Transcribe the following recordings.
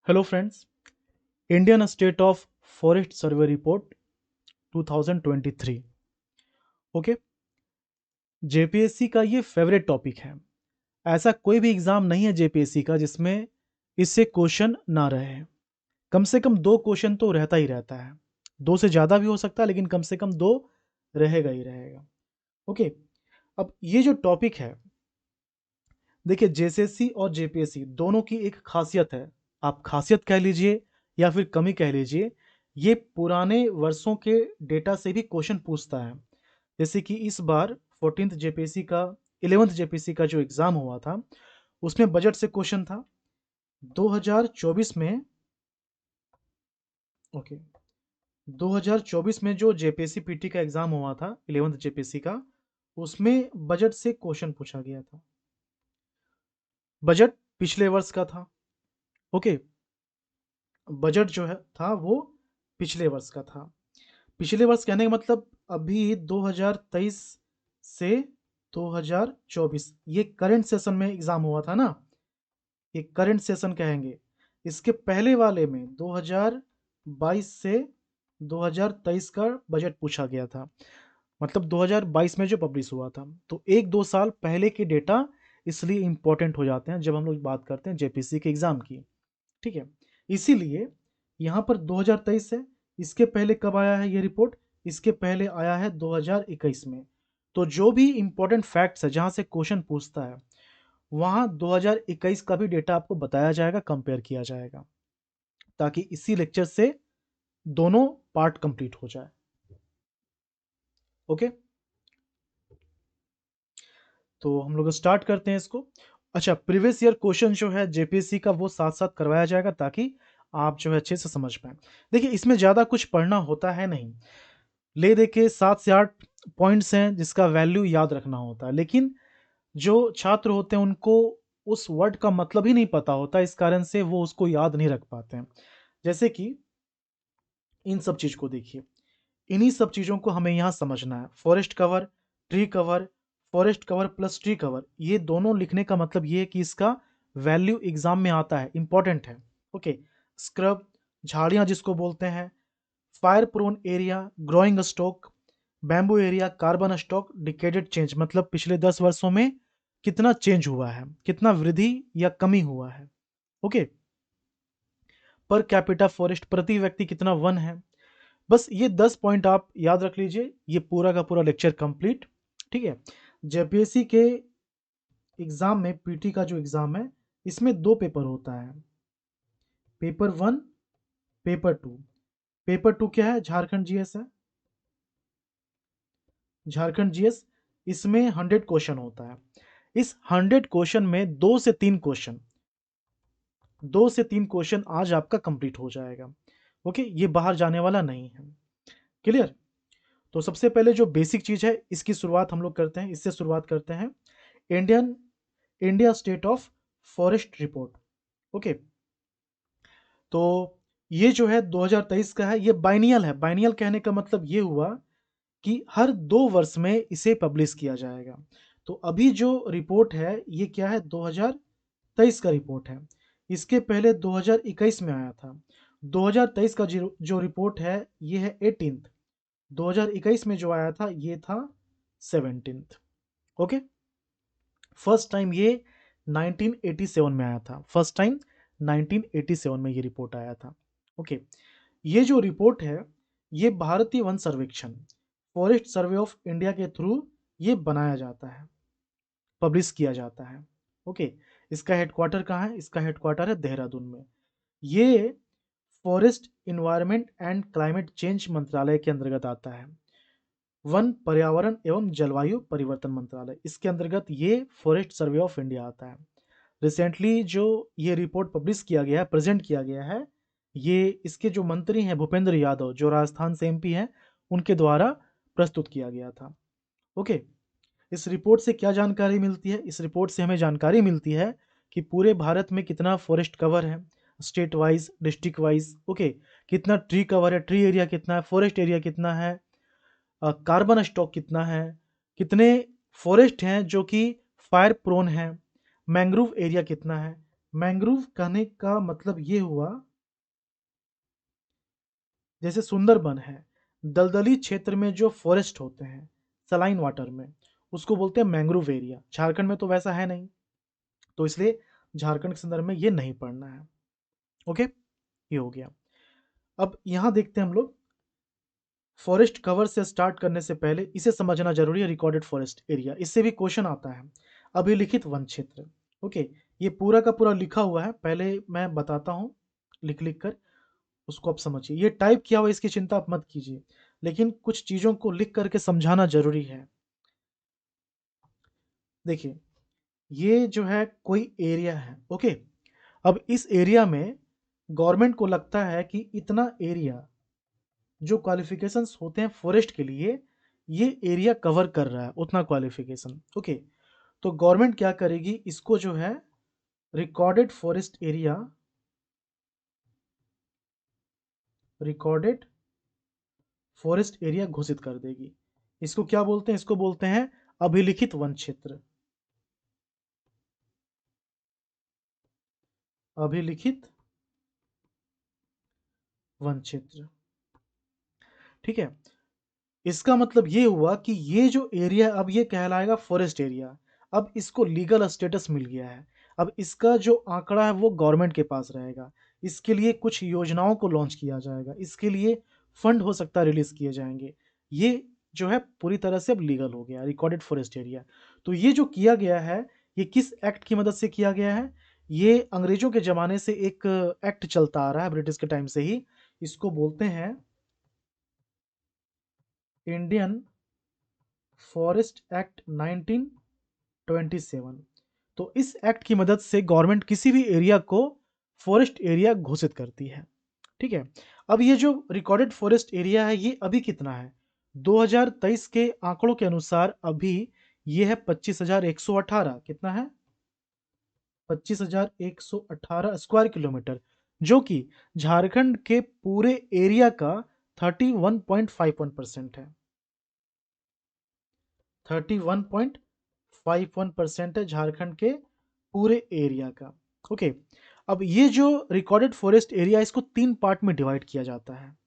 Hello friends, Indian state of forest survey report 2023। Okay, JPSC का ये favourite topic है। ऐसा कोई भी एग्ज़ाम नहीं है जेपीएससी का जिसमें इससे क्वेश्चन ना रहे। कम से कम दो क्वेश्चन तो रहता ही रहता है। दो से ज़्यादा भी हो सकता है, लेकिन कम से कम दो रहेगा ही रहेगा। ओके, अब ये जो टॉपिक है, देखिए जेसीएससी और जेपीएससी दोनों की एक खासियत है। आप खासियत कह लीजिए या फिर कमी कह लीजिए, ये पुराने वर्षों के डेटा से भी क्वेश्चन पूछता है। जैसे कि इस बार 14th जेपीएससी का 11th जेपीएससी का जो एग्ज़ाम हुआ था, उसमें बजट से क्वेश्चन था। 2024 में, ओके, 2024 में जो जेपीएससी पीटी का एग्ज़ाम हुआ था 11th जेपीएससी का, उसमें बजट से क्वेश्चन पूछा गया था। बजट पिछले वर्ष का था। ओके, बजट जो है था वो पिछले वर्ष का था। पिछले वर्ष कहने का मतलब अभी 2023 से 2024, ये करंट सेशन में एग्ज़ाम हुआ था ना, ये करंट सेशन कहेंगे। इसके पहले वाले में 2022 से 2023 का बजट पूछा गया था, मतलब 2022 में जो पब्लिश हुआ था। तो 1-2 साल पहले के डेटा इसलिए इम्पोर्टेंट हो जाते हैं जब हम लोग बात करते हैं जेपीएससी के एग्ज़ाम की। ठीक है, इसीलिए यहाँ पर 2023 है। इसके पहले कब आया है ये रिपोर्ट? इसके पहले आया है 2021 में। तो जो भी इंपॉर्टेंट फैक्ट्स है जहाँ से क्वेश्चन पूछता है, वहाँ 2021 का भी डेटा आपको बताया जाएगा, कंपेयर किया जाएगा, ताकि इसी लेक्चर से दोनों पार्ट कंप्लीट हो जाए। ओके, तो हम लोग स्टार्ट करते हैं इसको। अच्छा, प्रीवियस ईयर क्वेश्चन जो है जेपीएससी का वो साथ साथ करवाया जाएगा, ताकि आप जो है अच्छे से समझ पाएँ। देखिए, इसमें ज़्यादा कुछ पढ़ना होता है नहीं। ले दे के 7 से 8 पॉइंट्स हैं जिसका वैल्यू याद रखना होता है, लेकिन जो छात्र होते हैं उनको उस वर्ड का मतलब ही नहीं पता होता, इस कारण से वो उसको याद नहीं रख पाते हैं। जैसे कि इन सब चीज़ को देखिए, इन्हीं सब चीज़ों को हमें यहाँ समझना है। Forest cover, tree cover, forest cover plus tree cover, ये दोनों लिखने का मतलब ये है कि इसका वैल्यू एग्जाम में आता है, इंपॉर्टेंट है। ओके, स्क्रब, झाड़ियाँ जिसको बोलते हैं, fire prone area, growing stock, bamboo area, carbon stock, decadal change, मतलब पिछले 10 वर्षों में कितना चेंज हुआ है, कितना वृद्धि या कमी हुआ है। ओके, पर कैपिटा फॉरेस्ट, प्रति व्यक्ति कितना वन है। बस ये 10 पॉइंट आप याद रख लीजिए, ये पूरा का पूरा लेक्चर कंप्लीट। ठीक है, जेपीएससी के एग्जाम में, पीटी का जो एग्जाम है, इसमें दो पेपर होता है, paper one, paper two. Paper two क्या है? झारखंड जीएस है, झारखंड जीएस। इसमें 100 क्वेश्चन होता है। इस 100 क्वेश्चन में दो से तीन क्वेश्चन आज आपका कंप्लीट हो जाएगा। ओके, ये बाहर जाने वाला नहीं है। क्लियर? तो सबसे पहले जो बेसिक चीज है, इसकी शुरुआत हम लोग करते हैं, इससे शुरुआत करते हैं। Indian India state of forest report. Okay, तो ये जो है 2023 का है, ये बाइनियल है। बाइनियल कहने का मतलब ये हुआ कि हर 2 वर्ष में इसे पब्लिश किया जाएगा। तो अभी जो रिपोर्ट है ये क्या है? 2023 का रिपोर्ट है। इसके पहले 2021 में आया था। 2023 का जो रिपोर्ट है ये है 18th। 2021 में जो आया था ये था 17th। ओके, फर्स्ट टाइम ये 1987 में आया था। फर्स्ट टाइम 1987 में ये रिपोर्ट आया था। ओके, ये जो रिपोर्ट है ये भारतीय वन सर्वेक्षण, फॉरेस्ट सर्वे ऑफ इंडिया के थ्रू ये बनाया जाता है, पब्लिश किया जाता है। ओके, इसका हेडक्वार्टर कहाँ है? इसका हेडक्वार्टर है देहरादून में। ये forest environment and climate change मंत्रालय के अंतर्गत आता है। वन, पर्यावरण एवं जलवायु परिवर्तन मंत्रालय, इसके अंतर्गत ये फॉरेस्ट सर्वे ऑफ इंडिया आता है। रिसेंटली जो ये रिपोर्ट पब्लिश किया गया है, प्रेजेंट किया गया है, ये इसके जो मंत्री हैं भूपेंद्र यादव, जो राजस्थान से एमपी हैं, उनके द्वारा प्रस्तुत किया गया था। ओके, इस रिपोर्ट से क्या जानकारी मिलती है? इस रिपोर्ट से हमें जानकारी मिलती है कि पूरे भारत में कितना फॉरेस्ट कवर है, state wise, district wise. Okay, कितना ट्री कवर है, ट्री एरिया कितना है, फॉरेस्ट एरिया कितना है, कार्बन स्टॉक कितना है, कितने फॉरेस्ट हैं जो कि फायर प्रोन है, मैंग्रोव एरिया कितना है, मैंग्रोव कहने का मतलब ये हुआ, जैसे सुंदरबन है, दलदली क्षेत्र में जो फॉरेस्ट होते हैं सलाइन वाटर में, उसको बोलते हैं मैंग्रोव एरिया। झारखंड में तो वैसा है नहीं, तो इसलिए झारखंड के संदर्भ में ये नहीं पढ़ना है। ओके, ये हो गया। अब यहाँ देखते हैं हम लोग, फॉरेस्ट कवर से स्टार्ट करने से पहले इसे समझना जरूरी है, रिकॉर्डेड फॉरेस्ट एरिया, इससे भी क्वेश्चन आता है। अभिलिखित वन क्षेत्र, ओके, ये पूरा का पूरा लिखा हुआ है, पहले मैं बताता हूँ लिख लिख कर, उसको आप समझिए। ये टाइप किया हुआ, इसकी चिंता आप मत कीजिए, लेकिन कुछ चीज़ों को लिख करके समझाना जरूरी है। देखिए, ये जो है कोई एरिया है, ओके। अब इस एरिया में गवर्नमेंट को लगता है कि इतना एरिया, जो क्वालिफिकेशंस होते हैं फॉरेस्ट के लिए, ये एरिया कवर कर रहा है, उतना क्वालिफिकेशन, ओके। तो गवर्नमेंट क्या करेगी, इसको जो है recorded forest area, recorded forest area घोषित कर देगी। इसको क्या बोलते हैं, इसको बोलते हैं अभिलिखित वन क्षेत्र, अभिलिखित वन क्षेत्र, ठीक है। इसका मतलब ये हुआ कि ये जो एरिया अब ये कहलाएगा फॉरेस्ट एरिया, अब इसको लीगल स्टेटस मिल गया है। अब इसका जो आंकड़ा है वो गवर्नमेंट के पास रहेगा, इसके लिए कुछ योजनाओं को लॉन्च किया जाएगा, इसके लिए फंड हो सकता है रिलीज किए जाएंगे। ये जो है पूरी तरह से अब लीगल हो गया, रिकॉर्डेड फॉरेस्ट एरिया। तो ये जो किया गया है, ये किस एक्ट की मदद से किया गया है? ये अंग्रेजों के ज़माने से एक एक्ट चलता आ रहा है, ब्रिटिश के टाइम से ही। इसको बोलते हैं इंडियन फॉरेस्ट एक्ट 1927। तो इस एक्ट की मदद से गवर्नमेंट किसी भी एरिया को फॉरेस्ट एरिया घोषित करती है, ठीक है। अब ये जो रिकॉर्डेड फॉरेस्ट एरिया है, ये अभी कितना है? 2023 के आंकड़ों के अनुसार अभी ये है 25,118। कितना है? 25,118 स्क्वायर किलोमीटर, जो कि झारखंड के पूरे एरिया का 31.51% है। 31.51% है झारखंड के पूरे एरिया का, ओके। अब ये जो रिकॉर्डेड फॉरेस्ट एरिया, इसको 3 पार्ट में डिवाइड किया जाता है।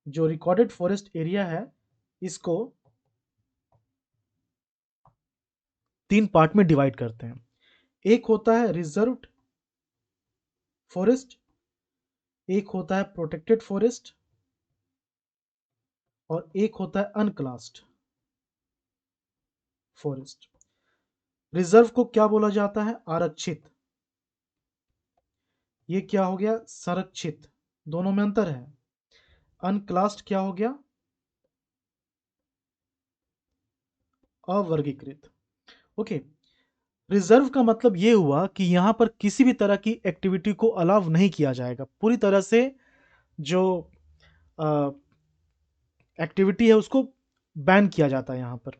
जो रिकॉर्डेड फॉरेस्ट एरिया है, इसको 3 पार्ट में डिवाइड करते हैं। एक होता है रिजर्व्ड फॉरेस्ट, एक होता है प्रोटेक्टेड फॉरेस्ट, और एक होता है अनक्लास्ड फॉरेस्ट। रिजर्व को क्या बोला जाता है? आरक्षित। ये क्या हो गया? संरक्षित। दोनों में अंतर है। अनक्लास्ड क्या हो गया? अवर्गीकृत, ओके। रिजर्व का मतलब ये हुआ कि यहां पर किसी भी तरह की एक्टिविटी को अलाउ नहीं किया जाएगा, पूरी तरह से जो एक्टिविटी है उसको बैन किया जाता है। यहाँ पर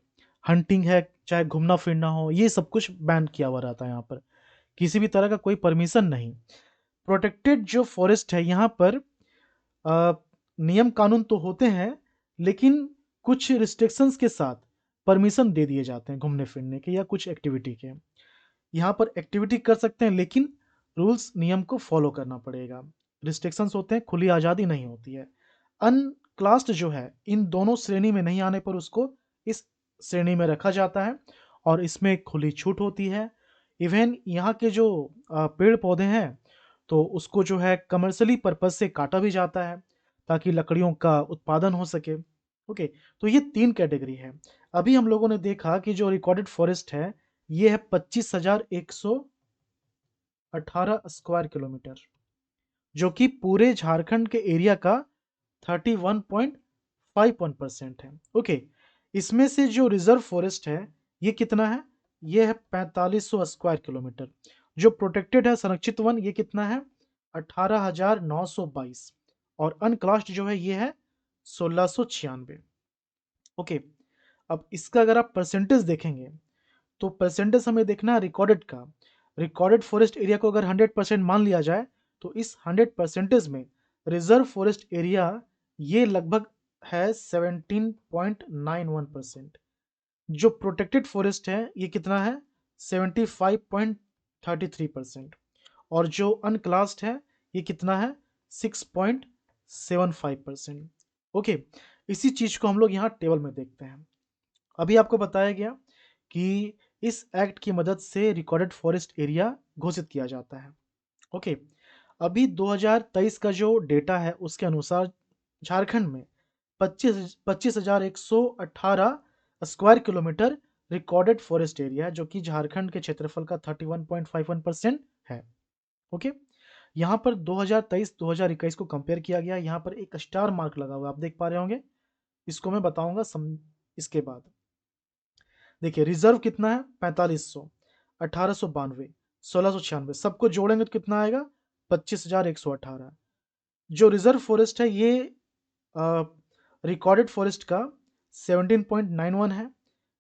हंटिंग है, चाहे घूमना फिरना हो, ये सब कुछ बैन किया हुआ रहता है। यहाँ पर किसी भी तरह का कोई परमिशन नहीं। प्रोटेक्टेड जो फॉरेस्ट है, यहाँ पर अ, नियम कानून तो होते हैं, लेकिन कुछ रिस्ट्रिक्शंस के साथ परमिशन दे दिए जाते हैं घूमने फिरने के या कुछ एक्टिविटी के। यहाँ पर एक्टिविटी कर सकते हैं, लेकिन रूल्स नियम को फॉलो करना पड़ेगा। रिस्ट्रिक्शंस होते हैं, खुली आज़ादी नहीं होती है। अनक्लास्ड जो है, इन दोनों श्रेणी में नहीं आने पर उसको इस श्रेणी में रखा जाता है, और इसमें खुली छूट होती है। इवन यहाँ के जो पेड़ पौधे हैं, तो उसको जो है कमर्शियली पर्पज से काटा भी जाता है, ताकि लकड़ियों का उत्पादन हो सके, ओके। तो ये 3 कैटेगरी है। अभी हम लोगों ने देखा कि जो रिकॉर्डेड फॉरेस्ट है, ये है 25,118 स्क्वायर किलोमीटर, जो कि पूरे झारखंड के एरिया का 31.51% है, ओके। इसमें से जो रिजर्व फॉरेस्ट है, ये कितना है? ये है 4500 स्क्वायर किलोमीटर। जो प्रोटेक्टेड है, संरक्षित वन, ये कितना है? 18,922। और अनक्लास्ड जो है, ये है 1696, ओके। अब इसका अगर आप परसेंटेज देखेंगे, तो परसेंटेज हमें देखना है रिकॉर्डेड का। रिकॉर्डेड फॉरेस्ट एरिया को अगर 100% मान लिया जाए, तो इस 100% में रिजर्व फॉरेस्ट एरिया ये लगभग है 17.91%। जो प्रोटेक्टेड फॉरेस्ट है, ये कितना है? 75.33%, और जो अनक्लास्ड है ये कितना है, 6.75%। ओके, इसी चीज को हम लोग यहाँ टेबल में देखते हैं। अभी आपको बताया गया कि इस एक्ट की मदद से रिकॉर्डेड फॉरेस्ट एरिया घोषित किया जाता है। ओके, अभी 2023 का जो डेटा है उसके अनुसार झारखंड में 25,118 square kilometre recorded forest area है, जो कि झारखंड के क्षेत्रफल का 31.51% है। ओके, यहाँ पर 2023-2021 को कंपेयर किया गया। यहाँ पर एक स्टार मार्क लगा हुआ है, आप देख पा रहे होंगे, इसको मैं बताऊंगा इसके बाद। देखिए रिजर्व कितना है, 4500, 1892, 1696, सबको जोड़ेंगे तो कितना आएगा, 25,118। जो रिजर्व फॉरेस्ट है ये रिकॉर्डेड फॉरेस्ट का 17.91 है,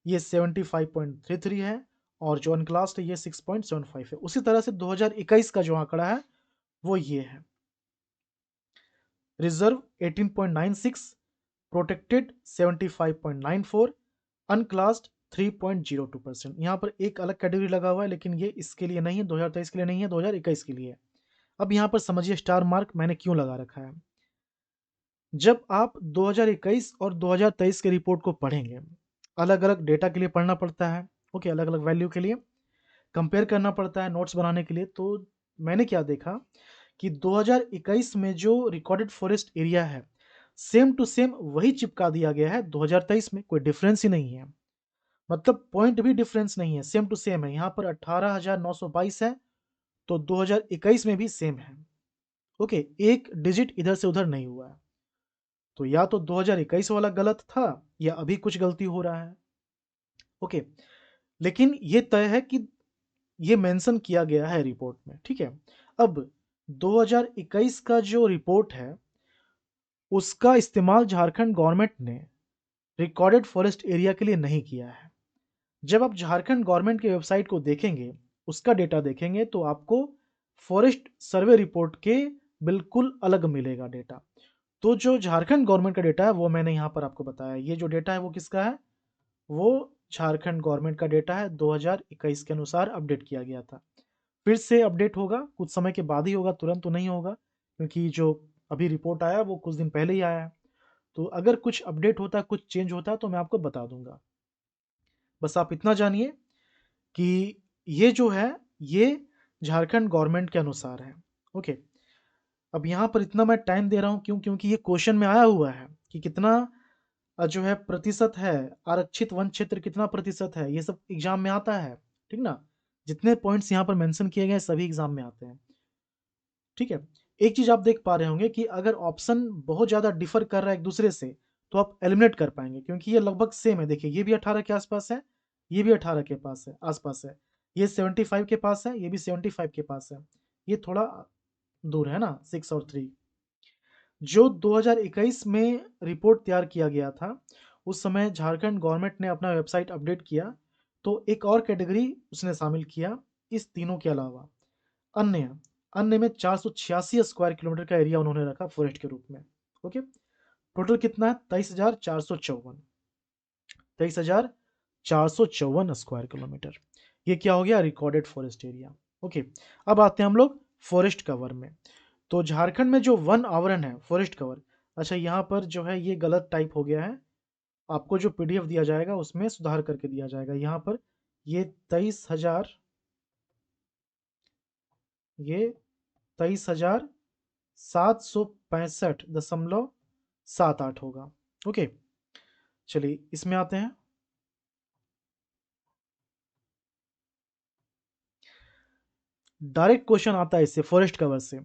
ये 75.33 है, और जो अनक्लास्ड है ये 6.75 है। उसी तरह से 2021 का जो आंकड़ा है वो ये है, रिजर्व 18.96, प्रोटेक्टेड 75.94, अनक्लास्ड 3.02%। यहाँ पर एक अलग कैटेगरी लगा हुआ है, लेकिन ये इसके लिए नहीं है, 2023 के लिए नहीं है, 2021 के लिए है। अब यहाँ पर समझिए स्टार मार्क मैंने क्यों लगा रखा है। जब आप 2021 और 2023 के रिपोर्ट को पढ़ेंगे, अलग अलग डेटा के लिए पढ़ना पड़ता है। ओके, अलग अलग वैल्यू के लिए कंपेयर करना पड़ता है नोट्स बनाने के लिए। तो मैंने क्या देखा कि 2021 में जो रिकॉर्डेड फॉरेस्ट एरिया है सेम टू सेम वही चिपका दिया गया है 2023 में, कोई डिफरेंस ही नहीं है, मतलब पॉइंट भी डिफरेंस नहीं है, सेम टू सेम है। यहाँ पर 18,922 है, तो 2021 में भी सेम है। ओके, एक डिजिट इधर से उधर नहीं हुआ है। तो या तो 2021 वाला गलत था या अभी कुछ गलती हो रहा है। ओके, लेकिन ये तय है कि ये मेंशन किया गया है रिपोर्ट में, ठीक है। अब 2021 का जो रिपोर्ट है उसका इस्तेमाल झारखंड गवर्नमेंट ने रिकॉर्डेड फॉरेस्ट एरिया के लिए नहीं किया है। जब आप झारखंड गवर्नमेंट के वेबसाइट को देखेंगे, उसका डेटा देखेंगे, तो आपको फॉरेस्ट सर्वे रिपोर्ट के बिल्कुल अलग मिलेगा डेटा। तो जो झारखंड गवर्नमेंट का डेटा है वो मैंने यहाँ पर आपको बताया। ये जो डेटा है वो किसका है, वो झारखंड गवर्नमेंट का डेटा है, 2021 के अनुसार अपडेट किया गया था। फिर से अपडेट होगा, कुछ समय के बाद ही होगा, तुरंत तो नहीं होगा, क्योंकि जो अभी रिपोर्ट आया वो कुछ दिन पहले ही आया है। तो अगर कुछ अपडेट होता है, कुछ चेंज होता है, तो मैं आपको बता दूंगा। बस आप इतना जानिए कि ये जो है ये झारखंड गवर्नमेंट के अनुसार है। ओके, अब यहाँ पर इतना मैं टाइम दे रहा हूँ क्यों, क्योंकि ये क्वेश्चन में आया हुआ है कि कितना जो है प्रतिशत है, आरक्षित वन क्षेत्र कितना प्रतिशत है, ये सब एग्जाम में आता है, ठीक ना। जितने पॉइंट्स यहाँ पर मेंशन किए गए सभी एग्जाम में आते हैं, ठीक है। एक चीज आप देख पा रहे होंगे कि अगर ऑप्शन बहुत ज्यादा डिफर कर रहा है एक दूसरे से, तो आप एलिमिनेट कर पाएंगे, क्योंकि ये लगभग सेम है। देखिए ये भी 18 के आसपास है, ये भी 18 के पास है, आसपास है, ये 75 के पास है, ये भी 75 के पास है, ये थोड़ा दूर है ना, 6 और 3। जो 2021 में रिपोर्ट तैयार किया गया था, उस समय झारखंड गवर्नमेंट ने अपना वेबसाइट अपडेट किया, तो एक और कैटेगरी उसने शामिल किया इस तीनों के अलावा, अन्य। अन्य में 486 स्क्वायर किलोमीटर का एरिया उन्होंने रखा फॉरेस्ट के रूप में। ओके, टोटल कितना है, 23,454, 23,454 स्क्वायर किलोमीटर। ये क्या हो गया, रिकॉर्डेड फॉरेस्ट एरिया। ओके, अब आते हैं हम लोग फॉरेस्ट कवर में। तो झारखंड में जो वन आवरण है फॉरेस्ट कवर, अच्छा यहाँ पर जो है ये गलत टाइप हो गया है, आपको जो पीडीएफ दिया जाएगा उसमें सुधार करके दिया जाएगा। यहाँ पर ये 23,000, ये 23,765.78 होगा। ओके, चलिए इसमें आते हैं। डायरेक्ट क्वेश्चन आता है इससे, फॉरेस्ट कवर से।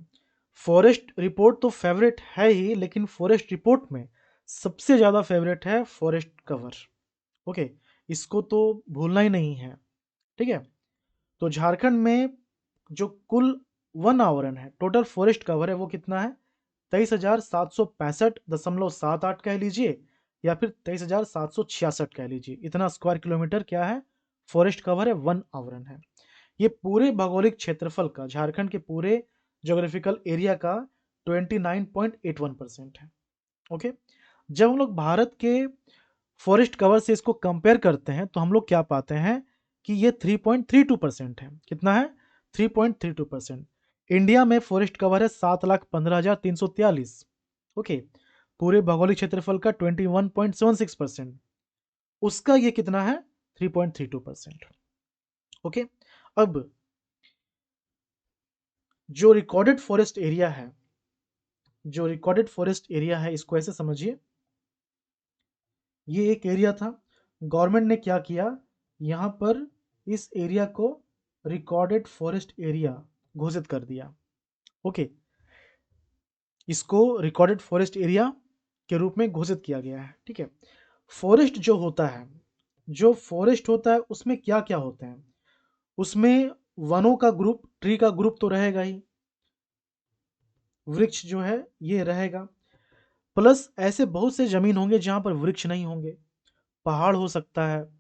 फॉरेस्ट रिपोर्ट तो फेवरेट है ही, लेकिन फॉरेस्ट रिपोर्ट में सबसे ज़्यादा फेवरेट है फॉरेस्ट कवर। ओके, इसको तो भूलना ही नहीं है, ठीक है। तो झारखंड में जो कुल वन आवरण है, टोटल फॉरेस्ट कवर है, वो कितना है, 23,765.78 कह लीजिए, या फिर 23,766 कह लीजिए। इतना स्क्वायर किलोमीटर क्या है, फॉरेस्ट कवर है, वन आवरण है। ये पूरे भौगोलिक क्षेत्रफल का, झारखंड के पूरे जोग्राफिकल एरिया का 29.81% है। ओके, जब हम लोग भारत के फॉरेस्ट कवर से इसको कंपेयर करते हैं तो हम लोग क्या पाते हैं कि ये 3.32% है। कितना है? 3.32%। इंडिया में फॉरेस्ट कवर है 7,15,343। ओके, पूरे भौगोलिक क्षेत्रफल का 21.76%। उसका ये कितना है? 3.32%। ओके, अब जो रिकॉर्डेड फॉरेस्ट एरिया है, जो रिकॉर्डेड फॉरेस्ट एरिया है, इसको ऐसे समझिए, ये एक एरिया था, गवर्नमेंट ने क्या किया, यहाँ पर इस एरिया को रिकॉर्डेड फॉरेस्ट एरिया घोषित कर दिया। ओके, इसको रिकॉर्डेड फॉरेस्ट एरिया के रूप में घोषित किया गया है। ठीक है, फॉरेस्ट जो होता है, जो फॉरेस्ट होता है उसमें क्या क्या होते हैं? उसमें वनों का ग्रुप, ट्री का ग्रुप तो रहेगा ही, वृक्ष जो है ये रहेगा, प्लस ऐसे बहुत से जमीन होंगे जहां पर वृक्ष नहीं होंगे, पहाड़ हो सकता है,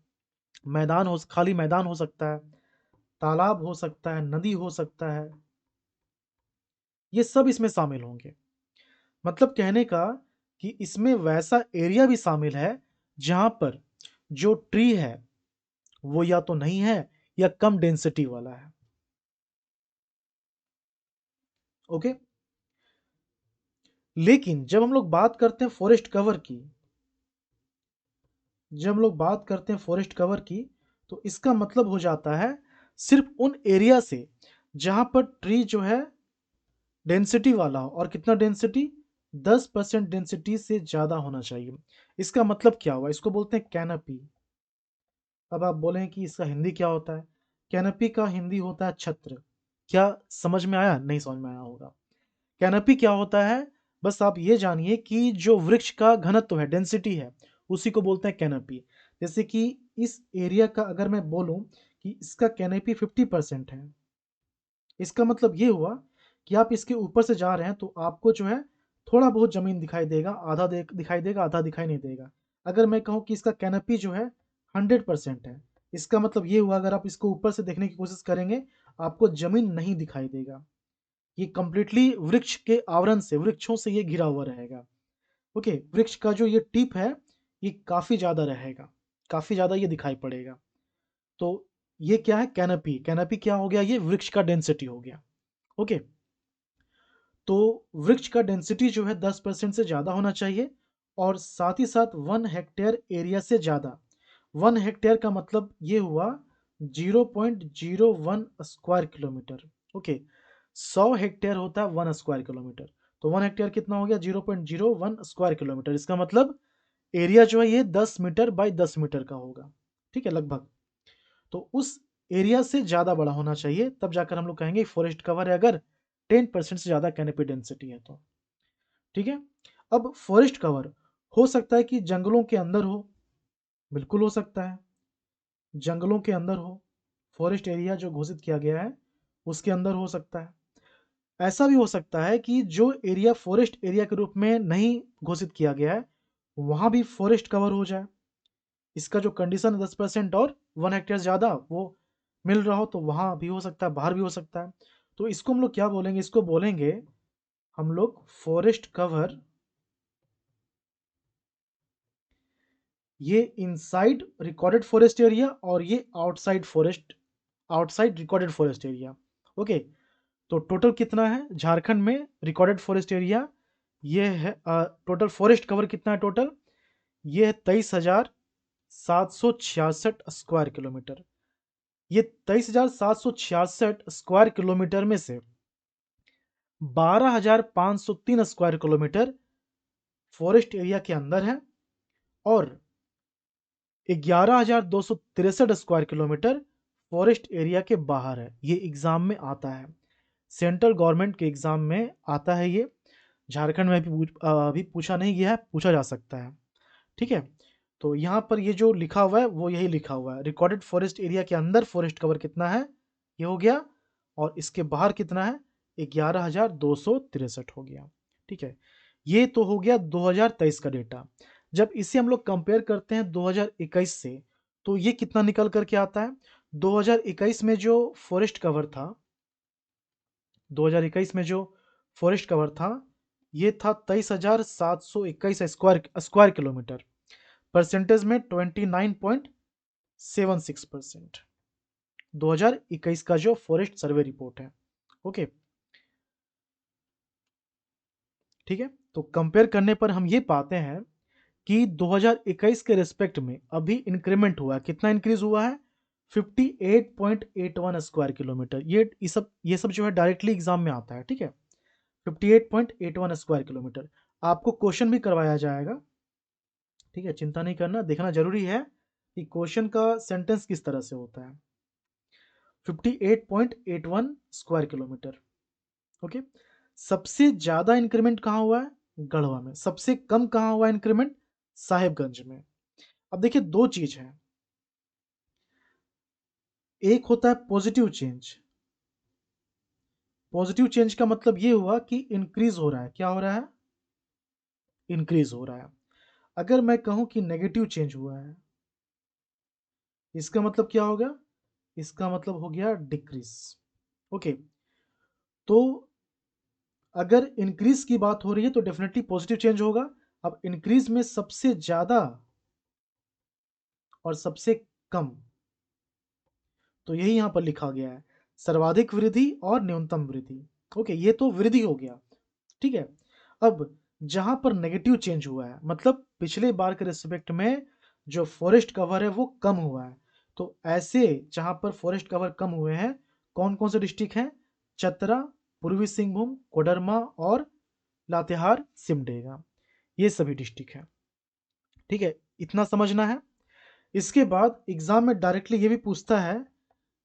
मैदान हो, खाली मैदान हो सकता है, तालाब हो सकता है, नदी हो सकता है, ये सब इसमें शामिल होंगे। मतलब कहने का कि इसमें वैसा एरिया भी शामिल है जहां पर जो ट्री है वो या तो नहीं है या कम डेंसिटी वाला है। ओके, लेकिन जब हम लोग बात करते हैं फॉरेस्ट कवर की, जब हम लोग बात करते हैं फॉरेस्ट कवर की, तो इसका मतलब हो जाता है सिर्फ उन एरिया से जहां पर ट्री जो है डेंसिटी वाला हो, और कितना डेंसिटी? 10% डेंसिटी से ज़्यादा होना चाहिए। इसका मतलब क्या हुआ? इसको बोलते हैं कैनपी। अब आप बोलें कि इसका हिंदी क्या होता है? कैनपी का हिंदी होता है छत्र। क्या समझ में आया? नहीं समझ में आया होगा। कैनपी क्या होता है? बस आप ये जानिए कि जो वृक्ष का घनत्व है, डेंसिटी है, उसी को बोलते हैं कैनपी। जैसे कि इस एरिया का अगर मैं बोलूं कि इसका कैनपी 50% है, इसका मतलब ये हुआ कि आप इसके ऊपर से जा रहे हैं तो आपको जो है थोड़ा बहुत ज़मीन दिखाई देगा, आधा दिखाई देगा, आधा दिखाई नहीं देगा। अगर मैं कहूँ कि इसका कैनपी जो है 100% है, इसका मतलब ये हुआ अगर आप इसको ऊपर से देखने की कोशिश करेंगे, आपको ज़मीन नहीं दिखाई देगा। ये कंप्लीटली वृक्ष के आवरण से, वृक्षों से ये घिरा हुआ रहेगा। ओके, वृक्ष का जो ये टिप है, ये काफ़ी ज़्यादा रहेगा, काफ़ी ज़्यादा ये दिखाई पड़ेगा। तो ये क्या है? कैनपी। कैनपी क्या हो गया? ये वृक्ष का डेंसिटी हो गया। ओके, तो वृक्ष का डेंसिटी जो है 10% से ज़्यादा होना चाहिए, और साथ ही साथ 1 हेक्टेयर एरिया से ज़्यादा। 1 हेक्टेयर का मतलब ये हुआ 0.01 स्क्वायर किलोमीटर। ओके, 100 हेक्टेयर होता है 1 स्क्वायर किलोमीटर, तो 1 हेक्टेयर कितना हो गया? 0.01 स्क्वायर किलोमीटर। इसका मतलब एरिया जो है ये 10 मीटर बाई 10 मीटर का होगा। ठीक है, लगभग। तो उस एरिया से ज़्यादा बड़ा होना चाहिए, तब जाकर हम लोग कहेंगे फॉरेस्ट कवर है, अगर 10% से ज़्यादा कैनोपी डेंसिटी है तो। ठीक है, अब फॉरेस्ट कवर हो सकता है कि जंगलों के अंदर हो, बिल्कुल हो सकता है, जंगलों के अंदर हो, फॉरेस्ट एरिया जो घोषित किया गया है उसके अंदर हो सकता है। ऐसा भी हो सकता है कि जो एरिया फॉरेस्ट एरिया के रूप में नहीं घोषित किया गया है वहाँ भी फॉरेस्ट कवर हो जाए। इसका जो कंडीशन है 10% और 1 हेक्टेयर ज़्यादा वो मिल रहा हो, तो वहाँ भी हो सकता है, बाहर भी हो सकता है। तो इसको हम लोग क्या बोलेंगे? इसको बोलेंगे हम लोग फॉरेस्ट कवर, ये इनसाइड रिकॉर्डेड फॉरेस्ट एरिया और ये outside forest, outside recorded forest area. Okay, तो टोटल कितना है झारखंड में रिकॉर्डेड फॉरेस्ट एरिया? ये है टोटल फॉरेस्ट कवर कितना है टोटल? ये है 23,766 स्क्वायर किलोमीटर। ये 23,766 स्क्वायर किलोमीटर में से 12,503 स्क्वायर किलोमीटर फॉरेस्ट एरिया के अंदर है, और 11,263 स्क्वायर किलोमीटर फॉरेस्ट एरिया के बाहर है। ये एग्ज़ाम में आता है, सेंट्रल गवर्नमेंट के एग्ज़ाम में आता है ये। झारखंड में भी अभी पूछा नहीं गया है, पूछा जा सकता है। ठीक है, तो यहाँ पर ये जो लिखा हुआ है वो यही लिखा हुआ है, रिकॉर्डेड फॉरेस्ट एरिया के अंदर फॉरेस्ट कवर कितना है, ये हो गया, और इसके बाहर कितना है? 11,263 हो गया। ठीक है, ये तो हो गया 2023 का डेटा। जब इसे हम लोग कंपेयर करते हैं 2021 से, तो ये कितना निकल कर के आता है? 2021 में जो फॉरेस्ट कवर था, 2021 में जो फॉरेस्ट कवर था, ये था 23,721 स्क्वायर किलोमीटर। परसेंटेज में 29.76%। 2021 का जो फॉरेस्ट सर्वे रिपोर्ट है। ओके, ठीक है। तो कंपेयर करने पर हम ये पाते हैं कि 2021 के रिस्पेक्ट में अभी इंक्रीमेंट हुआ है। कितना इंक्रीज हुआ है? 58.81 स्क्वायर किलोमीटर। ये सब जो है डायरेक्टली एग्जाम में आता है, ठीक है। 58.81 स्क्वायर किलोमीटर आपको क्वेश्चन भी करवाया जाएगा, ठीक है, चिंता नहीं करना, देखना जरूरी है कि क्वेश्चन का सेंटेंस किस तरह से होता है। 58.81 स्क्वायर किलोमीटर। ओके, सबसे ज्यादा इंक्रीमेंट कहाँ हुआ है? गढ़वा में। सबसे कम कहाँ हुआ इंक्रीमेंट? साहेबगंज में। अब देखिए दो चीज है, एक होता है पॉजिटिव चेंज। पॉजिटिव चेंज का मतलब ये हुआ कि इंक्रीज हो रहा है। क्या हो रहा है? इंक्रीज हो रहा है। अगर मैं कहूं कि नेगेटिव चेंज हुआ है, इसका मतलब क्या होगा? इसका मतलब हो गया डिक्रीज। ओके, तो अगर इंक्रीज की बात हो रही है तो डेफिनेटली पॉजिटिव चेंज होगा। अब इंक्रीज में सबसे ज्यादा और सबसे कम, तो यही यहां पर लिखा गया है, सर्वाधिक वृद्धि और न्यूनतम वृद्धि। ओके, ये तो वृद्धि हो गया, ठीक है। अब जहां पर नेगेटिव चेंज हुआ है, मतलब पिछले बार के रिस्पेक्ट में जो फॉरेस्ट कवर है वो कम हुआ है, तो ऐसे जहां पर फॉरेस्ट कवर कम हुए हैं, कौन कौन से डिस्ट्रिक्ट हैं? चतरा, पूर्वी सिंहभूम, कोडरमा और लातेहार सिमडेगा, ये सभी डिस्ट्रिक्ट हैं, ठीक है। इतना समझना है। इसके बाद एग्जाम में डायरेक्टली ये भी पूछता है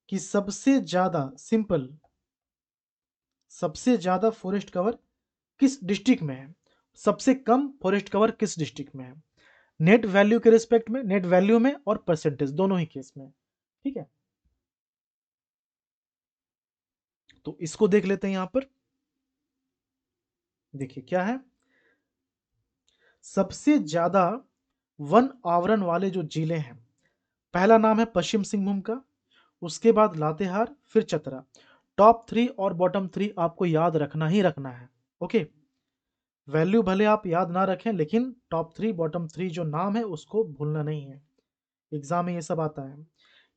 कि सबसे ज्यादा, सिंपल, सबसे ज्यादा फॉरेस्ट कवर किस डिस्ट्रिक्ट में है, सबसे कम फॉरेस्ट कवर किस डिस्ट्रिक्ट में है, नेट वैल्यू के रिस्पेक्ट में, नेट वैल्यू में और परसेंटेज दोनों ही केस में, ठीक है। तो इसको देख लेते हैं यहां पर। देखिए क्या है, सबसे ज्यादा वन आवरण वाले जो जिले हैं, पहला नाम है पश्चिम सिंहभूम का, उसके बाद लातेहार, फिर चतरा। टॉप थ्री और बॉटम थ्री आपको याद रखना ही रखना है। ओके, वैल्यू भले आप याद ना रखें, लेकिन टॉप थ्री बॉटम थ्री जो नाम है उसको भूलना नहीं है, एग्जाम में ये सब आता है।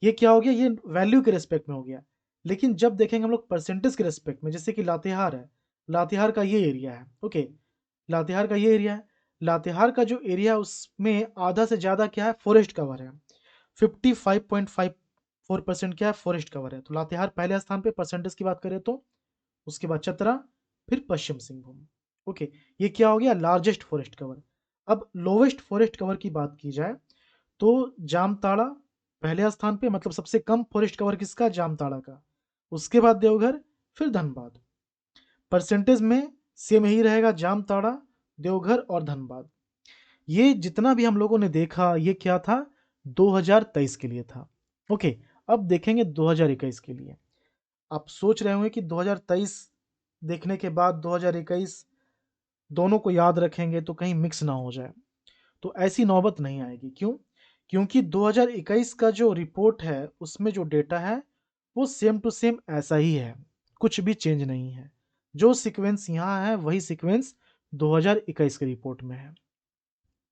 ये क्या हो गया? ये वैल्यू के रेस्पेक्ट में हो गया। लेकिन जब देखेंगे हम लोग परसेंटेज के रेस्पेक्ट में, जैसे कि लातेहार है, लातेहार का ये एरिया है, ओके, लातेहार का ये एरिया है, लातेहार का जो एरिया है उसमें आधा से ज़्यादा क्या है? फॉरेस्ट कवर है। 55.54% क्या है? फॉरेस्ट कवर है। तो लातेहार पहले स्थान पे परसेंटेज की बात करें तो, उसके बाद चतरा, फिर पश्चिम सिंहभूम। ओके, ये क्या हो गया? Largest forest cover. अब लोवेस्ट फॉरेस्ट कवर की बात की जाए तो जामताड़ा पहले स्थान पे, मतलब सबसे कम फॉरेस्ट कवर किसका? जामताड़ा का। उसके बाद देवघर, फिर धनबाद। परसेंटेज में सेम ही रहेगा, जामताड़ा, देवघर और धनबाद। ये जितना भी हम लोगों ने देखा ये क्या था? 2023 के लिए था। ओके, अब देखेंगे 2021 के लिए। आप सोच रहे होंगे कि 2023 देखने के बाद 2021 दोनों को याद रखेंगे तो कहीं मिक्स ना हो जाए। तो ऐसी नौबत नहीं आएगी। क्यों? क्योंकि 2021 का जो रिपोर्ट है उसमें जो डेटा है वो सेम टू सेम ऐसा ही है, कुछ भी चेंज नहीं है। जो सीक्वेंस यहाँ है वही सीक्वेंस 2021 के रिपोर्ट में है।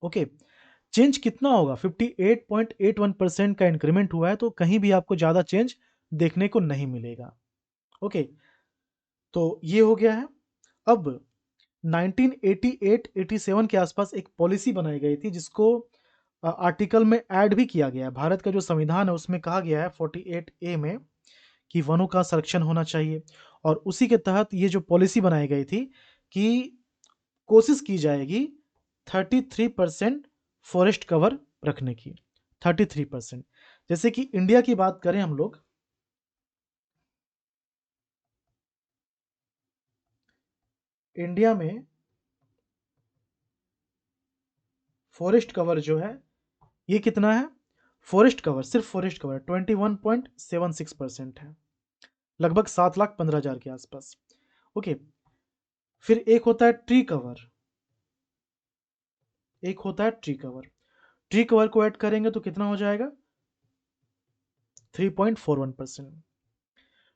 ओके, चेंज कितना होगा? 58.81% का इंक्रीमेंट हुआ है, तो कहीं भी आपको ज़्यादा चेंज देखने को नहीं मिलेगा। ओके, तो ये हो गया है। अब 1988-87 के आसपास एक पॉलिसी बनाई गई थी जिसको आर्टिकल में ऐड भी किया गया है। भारत का जो संविधान है उसमें कहा गया है 48A में कि वनों का संरक्षण होना चाहिए, और उसी के तहत ये जो पॉलिसी बनाई गई थी कि कोशिश की जाएगी 33% फॉरेस्ट कवर रखने की। 33%, जैसे कि इंडिया की बात करें हम लोग, इंडिया में फॉरेस्ट कवर जो है ये कितना है? फॉरेस्ट कवर, सिर्फ फॉरेस्ट कवर 21.76% है, लगभग 7,15,000 के आसपास। ओके, फिर एक होता है ट्री कवर, एक होता है ट्री कवर। ट्री कवर को ऐड करेंगे तो कितना हो जाएगा? 3.41%।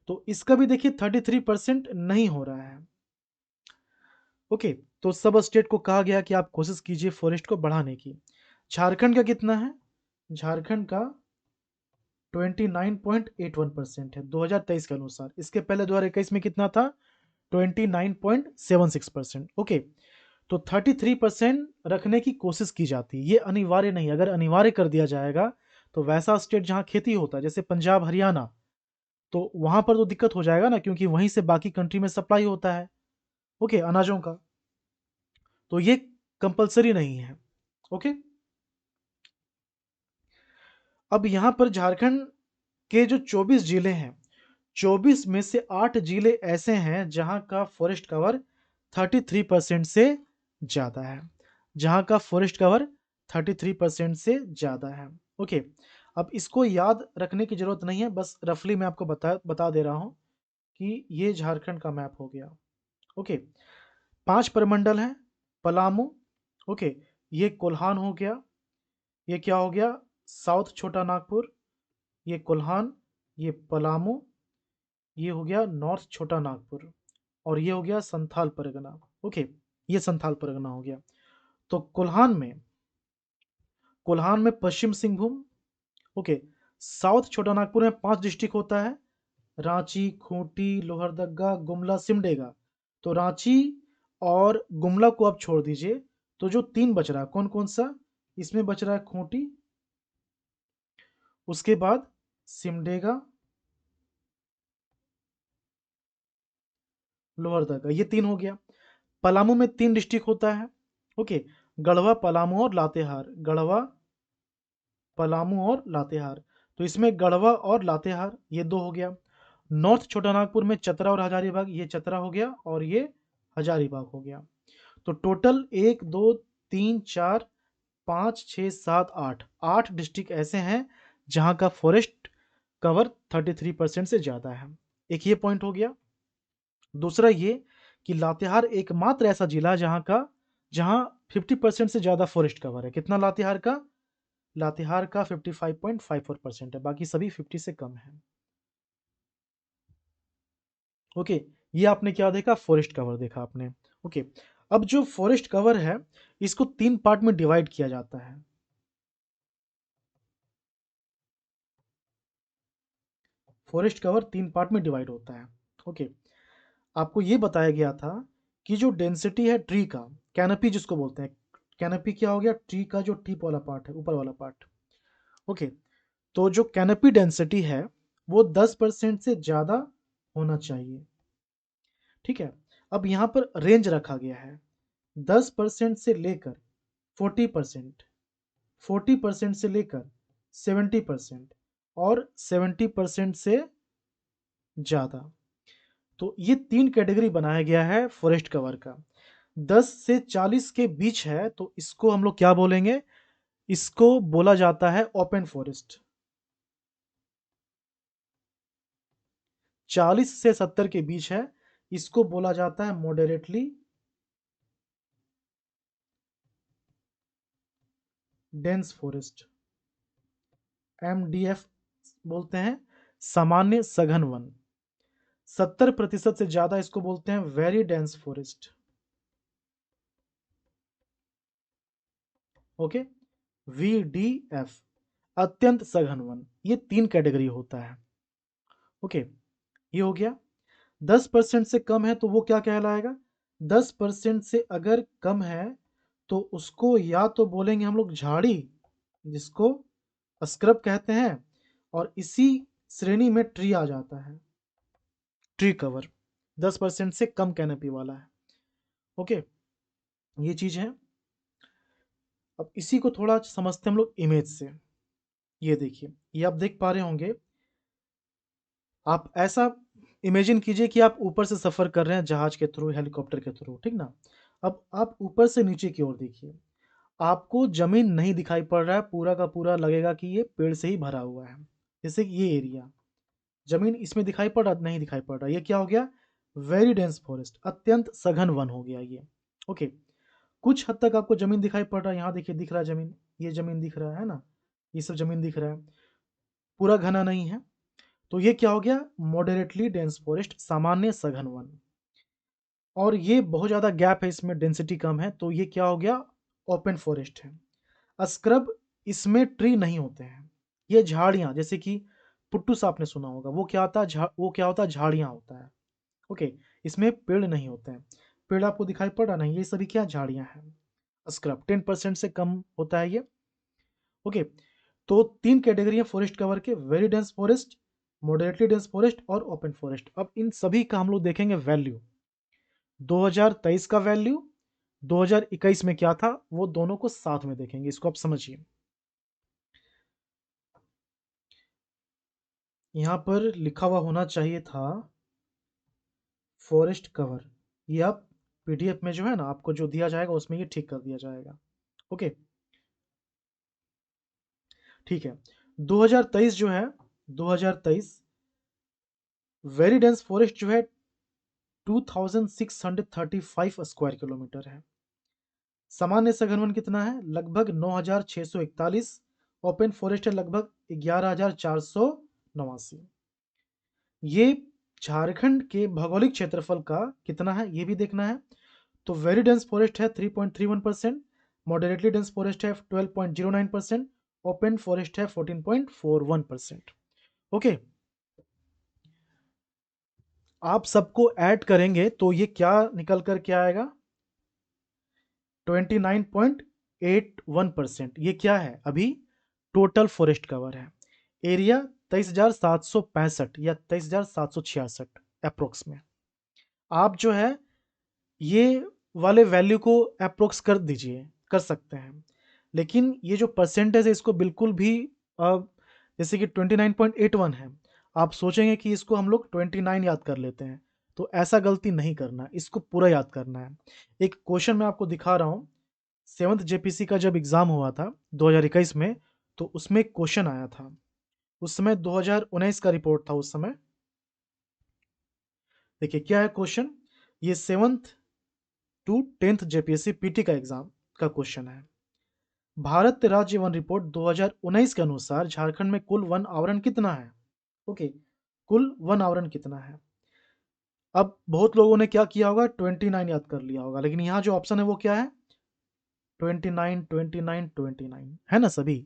तो इसका भी देखिए 33% नहीं हो रहा है। ओके, तो सब स्टेट को कहा गया कि आप कोशिश कीजिए फॉरेस्ट को बढ़ाने की। झारखंड का कितना है? झारखंड का 29.81% है 2023 के अनुसार। इसके पहले 2021 में कितना था? 29.76%। ओके, तो 33% रखने की कोशिश की जाती है। ये अनिवार्य नहीं, अगर अनिवार्य कर दिया जाएगा तो वैसा स्टेट जहाँ खेती होता है जैसे पंजाब हरियाणा, तो वहाँ पर तो दिक्कत हो जाएगा ना, क्योंकि वहीं से बाकी कंट्री में सप्लाई होता है, ओके, अनाजों का। तो ये कंपलसरी नहीं है, ओके। अब यहाँ पर झारखंड के जो 24 जिले हैं, 24 में से 8 जिले ऐसे हैं जहाँ का फॉरेस्ट कवर 33% से ज़्यादा है, जहाँ का फॉरेस्ट कवर 33% से ज़्यादा है, ओके। अब इसको याद रखने की ज़रूरत नहीं है, बस रफली मैं आपको बता दे रहा हूँ कि ये झारखंड का मैप हो गया, ओके। 5 प्रमंडल हैं, पलामू, ओके, ये कोल्हान हो गया, ये क्या हो गया, साउथ छोटा नागपुर, ये कोल्हान, ये पलामू, ये हो गया नॉर्थ छोटा नागपुर, और ये हो गया संथाल परगना, ओके, ये संथाल परगना हो गया। तो कोल्हान में पश्चिम सिंहभूम, ओके, साउथ छोटा नागपुर में 5 डिस्ट्रिक्ट होता है, रांची, खूंटी, लोहरदगा, गुमला, सिमडेगा। तो रांची और गुमला को आप छोड़ दीजिए, तो जो 3 बच रहा है कौन कौन सा, इसमें बच रहा है खूंटी, उसके बाद सिमडेगा, लोहरदगा, ये 3 हो गया। पलामू में 3 डिस्ट्रिक्ट होता है, ओके, गढ़वा, पलामू और लातेहार, गढ़वा, पलामू और लातेहार। तो इसमें गढ़वा और लातेहार ये 2 हो गया। नॉर्थ छोटा नागपुर में चतरा और हजारीबाग, ये चतरा हो गया और ये हजारीबाग हो गया। तो टोटल 1 2 3 4 5 6 7 8 8 डिस्ट्रिक्ट ऐसे हैं जहां का फॉरेस्ट कवर 33% से ज़्यादा है। एक ये पॉइंट हो गया। दूसरा ये कि लातेहार एकमात्र ऐसा जिला जहां 50% से ज़्यादा फॉरेस्ट कवर है। कितना लातेहार का 55.54% है, बाकी सभी 50 से कम है, ओके। ये आपने क्या देखा, फॉरेस्ट कवर देखा आपने, ओके। अब जो फॉरेस्ट कवर है इसको 3 पार्ट में डिवाइड किया जाता है। फॉरेस्ट कवर 3 पार्ट में डिवाइड होता है, ओके। आपको ये बताया गया था कि जो डेंसिटी है ट्री का, कैनोपी जिसको बोलते हैं, कैनोपी क्या हो गया, ट्री का जो टिप वाला पार्ट है, ऊपर वाला पार्ट, ओके। तो जो कैनोपी डेंसिटी है वो 10% से ज़्यादा होना चाहिए, ठीक है। अब यहाँ पर रेंज रखा गया है 10% से लेकर 40%, 40% से लेकर 70% और 70% से ज़्यादा। तो ये 3 कैटेगरी बनाया गया है फॉरेस्ट कवर का। 10 से 40 के बीच है तो इसको हम लोग क्या बोलेंगे, इसको बोला जाता है ओपन फॉरेस्ट। 40 से 70 के बीच है, इसको बोला जाता है मॉडरेटली डेंस फॉरेस्ट, MDF बोलते हैं, सामान्य सघन वन। 70% से ज्यादा इसको बोलते हैं very dense forest, okay, VDF, अत्यंत सघन वन। ये 3 कैटेगरी होता है, ओके। ये हो गया। 10% से कम है तो वो क्या कहलाएगा, 10% से अगर कम है तो उसको या तो बोलेंगे हम लोग झाड़ी, जिसको स्क्रब कहते हैं, और इसी श्रेणी में ट्री आ जाता है, ट्री कवर। 10% से कम कैनोपी वाला है, ओके। ये चीज है। अब इसी को थोड़ा समझते हैं हम लोग इमेज से। ये देखिए, ये आप देख पा रहे होंगे। आप ऐसा इमेजिन कीजिए कि आप ऊपर से सफ़र कर रहे हैं जहाज के थ्रू, हेलीकॉप्टर के थ्रू, ठीक ना। अब आप ऊपर से नीचे की ओर देखिए, आपको ज़मीन नहीं दिखाई पड़ रहा है, पूरा का पूरा लगेगा कि ये पेड़ से ही भरा हुआ है। जैसे कि ये एरिया, ज़मीन इसमें दिखाई पड़ रहा, नहीं दिखाई पड़ रहा, ये क्या हो गया, वेरी डेंस फॉरेस्ट, अत्यंत सघन वन हो गया ये, ओके। कुछ हद तक आपको ज़मीन दिखाई पड़ रहा है, यहाँ देखिए दिख रहा है ज़मीन, ये ज़मीन दिख रहा है ना, ये सब ज़मीन दिख रहा है, पूरा घना नहीं है। तो ये क्या हो गया, मॉडरेटली डेंस फॉरेस्ट, सामान्य सघन वन। और ये बहुत ज़्यादा गैप है, इसमें डेंसिटी कम है, तो ये क्या हो गया, ओपन फॉरेस्ट है। स्क्रब, इसमें ट्री नहीं होते हैं, ये झाड़ियाँ, जैसे कि पुट्टूस आपने सुना होगा, वो क्या होता है, वो क्या होता है, झाड़ियाँ होता है। ओके, इसमें पेड़ नहीं होते हैं। पेड़ आपको दिखाई पड़ रहा नहीं, ये सभी क्या झाड़ियाँ हैं। स्क्रब 10% से कम होता है ये। ओके, तो 3 कैटेगरी है फॉरेस्ट कवर के, very dense forest, moderately dense forest और ओपन फॉरेस्ट। अब इन सभी का हम लोग देखेंगे वैल्यू, 2023 का वैल्यू, 2021 में क्या था, वो दोनों को साथ में देखेंगे। इसको आप समझिए, यहाँ पर लिखा हुआ होना चाहिए था फॉरेस्ट कवर। ये आप पीडीएफ में जो है ना आपको जो दिया जाएगा उसमें ये ठीक कर दिया जाएगा। ओके, ठीक है। 2023 जो है, 2023 वेरी डेंस फॉरेस्ट जो है 2635 स्क्वायर किलोमीटर है। सामान्य सघन वन कितना है, लगभग 9641। ओपन फॉरेस्ट है लगभग 11489। ये झारखंड के भौगोलिक क्षेत्रफल का कितना है ये भी देखना है। तो वेरी डेंस फॉरेस्ट है 3.31%, मॉडरेटली डेंस फॉरेस्ट है 12.09%, ओपन फॉरेस्ट है 14.41%। ओके, आप सबको ऐड करेंगे तो ये क्या निकल कर के आएगा, 29.81%। ये क्या है, अभी टोटल फॉरेस्ट कवर है। एरिया 23,765 या 23,766 अप्रोक्स में। आप जो है ये वाले वैल्यू को अप्रोक्स कर दीजिए, कर सकते हैं। लेकिन ये जो परसेंटेज है इसको बिल्कुल भी जैसे कि 29.81 है, आप सोचेंगे कि इसको हम लोग 29 याद कर लेते हैं, तो ऐसा गलती नहीं करना, इसको पूरा याद करना है। एक क्वेश्चन मैं आपको दिखा रहा हूँ, 7th जेपीसी का जब एग्ज़ाम हुआ था 2021 में, तो उसमें एक क्वेश्चन आया था। उस समय 2019 का रिपोर्ट था उस समय। देखिए क्या है क्वेश्चन, ये 7th to 10th JPSC PT का एग्जाम का क्वेश्चन है। भारत राज्य वन रिपोर्ट 2019 के अनुसार झारखंड में कुल वन आवरण कितना है। ओके, कुल वन आवरण कितना है। अब बहुत लोगों ने क्या किया होगा, 29 याद कर लिया होगा, लेकिन यहाँ जो ऑप्शन है वो क्या है, 29 29 29 है ना सभी।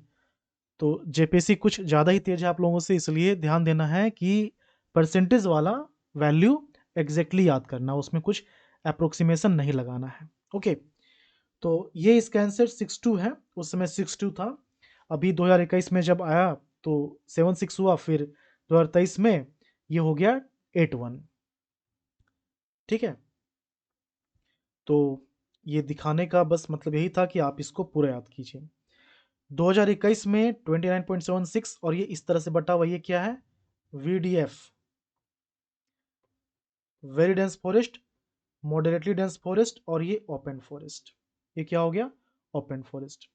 तो जेपीएससी कुछ ज़्यादा ही तेज है आप लोगों से, इसलिए ध्यान देना है कि परसेंटेज वाला वैल्यू एग्जैक्टली याद करना, उसमें कुछ अप्रोक्सीमेशन नहीं लगाना है। ओके, तो ये इसका आंसर 62 है, उस समय 62 था। अभी 2021 में जब आया तो 76 हुआ, फिर 2023 में ये हो गया 81। ठीक है, तो ये दिखाने का बस मतलब यही था कि आप इसको पूरा याद कीजिए। 2021 में 29.76 और ये इस तरह से बटा हुआ, ये क्या है, VDF, very dense forest, moderately dense forest और ये ओपन फॉरेस्ट। ये क्या हो गया, ओपन फॉरेस्ट।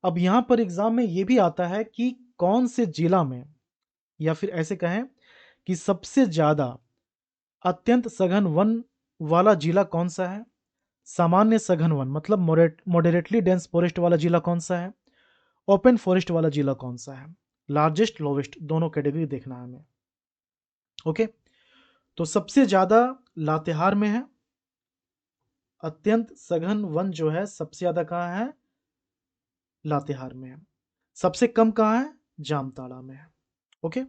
अब यहाँ पर एग्जाम में ये भी आता है कि कौन से जिला में, या फिर ऐसे कहें कि सबसे ज्यादा अत्यंत सघन वन वाला जिला कौन सा है। सामान्य सघन वन मतलब मॉडरेटली डेंस फॉरेस्ट वाला जिला कौन सा है, ओपन फॉरेस्ट वाला जिला कौन सा है। लार्जेस्ट लोवेस्ट दोनों कैटेगरी देखना है हमें। ओके, तो सबसे ज्यादा लातेहार में है, अत्यंत सघन वन जो है सबसे ज्यादा कहाँ है, लातेहार में है। सबसे कम कहाँ है, जामताड़ा में है। ओके,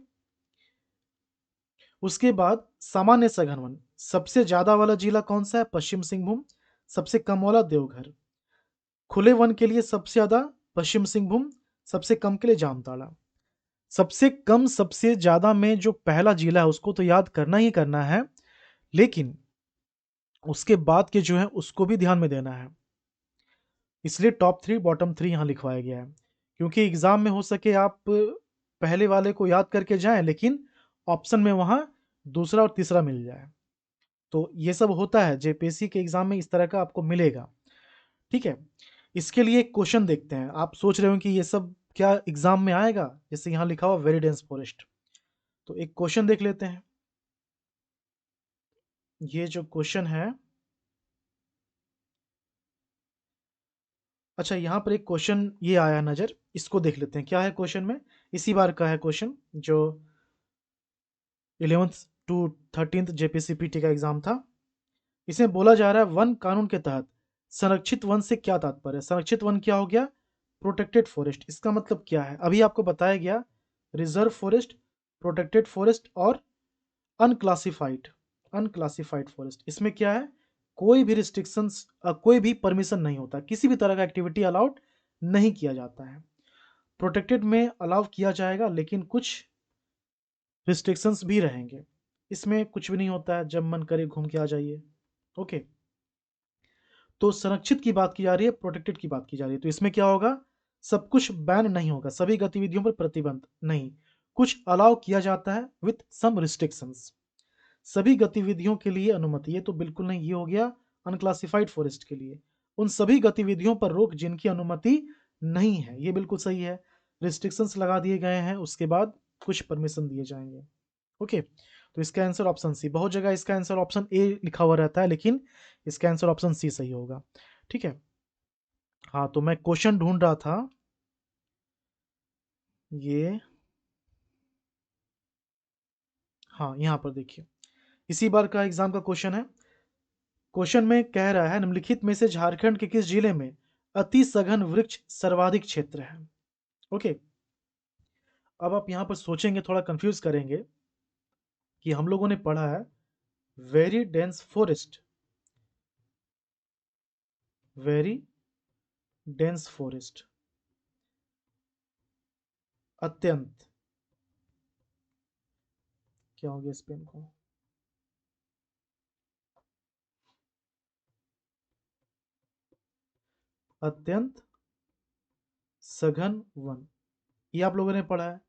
उसके बाद सामान्य सघन वन सबसे ज्यादा वाला जिला कौन सा है, पश्चिम सिंहभूम, सबसे कम वाला देवघर। खुले वन के लिए सबसे ज्यादा पश्चिम सिंहभूम, सबसे कम के लिए जामताड़ा। सबसे कम सबसे ज्यादा में जो पहला जिला है उसको तो याद करना ही करना है, लेकिन उसके बाद के जो है उसको भी ध्यान में देना है। इसलिए टॉप 3 बॉटम 3 यहाँ लिखवाया गया है, क्योंकि एग्जाम में हो सके आप पहले वाले को याद करके जाएं, लेकिन ऑप्शन में वहाँ दूसरा और तीसरा मिल जाए। तो ये सब होता है जेपीएससी के एग्जाम में, इस तरह का आपको मिलेगा। ठीक है, इसके लिए एक क्वेश्चन देखते हैं। आप सोच रहे हो कि ये सब क्या एग्जाम में आएगा, जैसे यहाँ लिखा हुआ वेरी डेंस फॉरेस्ट, तो एक क्वेश्चन देख लेते हैं। ये जो क्वेश्चन है, अच्छा यहाँ पर एक क्वेश्चन ये आया नज़र, इसको देख लेते हैं क्या है क्वेश्चन में। इसी बार का है क्वेश्चन, जो 11th टू 13th जेपीसीपीटी का एग्जाम था। इसमें बोला जा रहा है वन कानून के तहत संरक्षित वन से क्या तात्पर्य है। संरक्षित वन क्या हो गया, प्रोटेक्टेड फॉरेस्ट। इसका मतलब क्या है, अभी आपको बताया गया रिजर्व फॉरेस्ट, प्रोटेक्टेड फॉरेस्ट और अनक्लासिफाइड फॉरेस्ट। इसमें क्या है, कोई भी रिस्ट्रिक्शंस, कोई भी परमिशन नहीं होता, किसी भी तरह का एक्टिविटी अलाउड नहीं किया जाता है। प्रोटेक्टेड में अलाउ किया जाएगा लेकिन कुछ रिस्ट्रिक्शंस भी रहेंगे। इसमें कुछ भी नहीं होता है, जब मन करे घूम के आ जाइए। ओके, तो संरक्षित की बात की जा रही है, प्रोटेक्टेड की बात की जा रही है। तो इसमें क्या होगा, सब कुछ बैन नहीं होगा, सभी गतिविधियों पर प्रतिबंध नहीं, कुछ अलाउ किया जाता है विथ सम रिस्ट्रिक्शंस। सभी गतिविधियों के लिए अनुमति, ये तो बिल्कुल नहीं, ये हो गया अनक्लासिफाइड फॉरेस्ट के लिए। उन सभी गतिविधियों पर रोक जिनकी अनुमति नहीं है, ये बिल्कुल सही है। रिस्ट्रिक्शंस लगा दिए गए हैं, उसके बाद कुछ परमिशन दिए जाएंगे। ओके, तो इसका आंसर ऑप्शन सी। बहुत जगह इसका आंसर ऑप्शन ए लिखा हुआ रहता है, लेकिन इसका आंसर ऑप्शन सी सही होगा। ठीक है, हाँ, तो मैं क्वेश्चन ढूंढ रहा था, ये, हाँ, यहाँ पर देखिए, इसी बार का एग्जाम का क्वेश्चन है। क्वेश्चन में कह रहा है, निम्नलिखित में से झारखंड के किस जिले में अति सघन वृक्ष सर्वाधिक क्षेत्र है। ओके, अब आप यहाँ पर सोचेंगे, थोड़ा कंफ्यूज करेंगे कि हम लोगों ने पढ़ा है very dense forest, very dense forest, अत्यंत, क्या हो गया इस पेन को, अत्यंत सघन वन, ये आप लोगों ने पढ़ा है।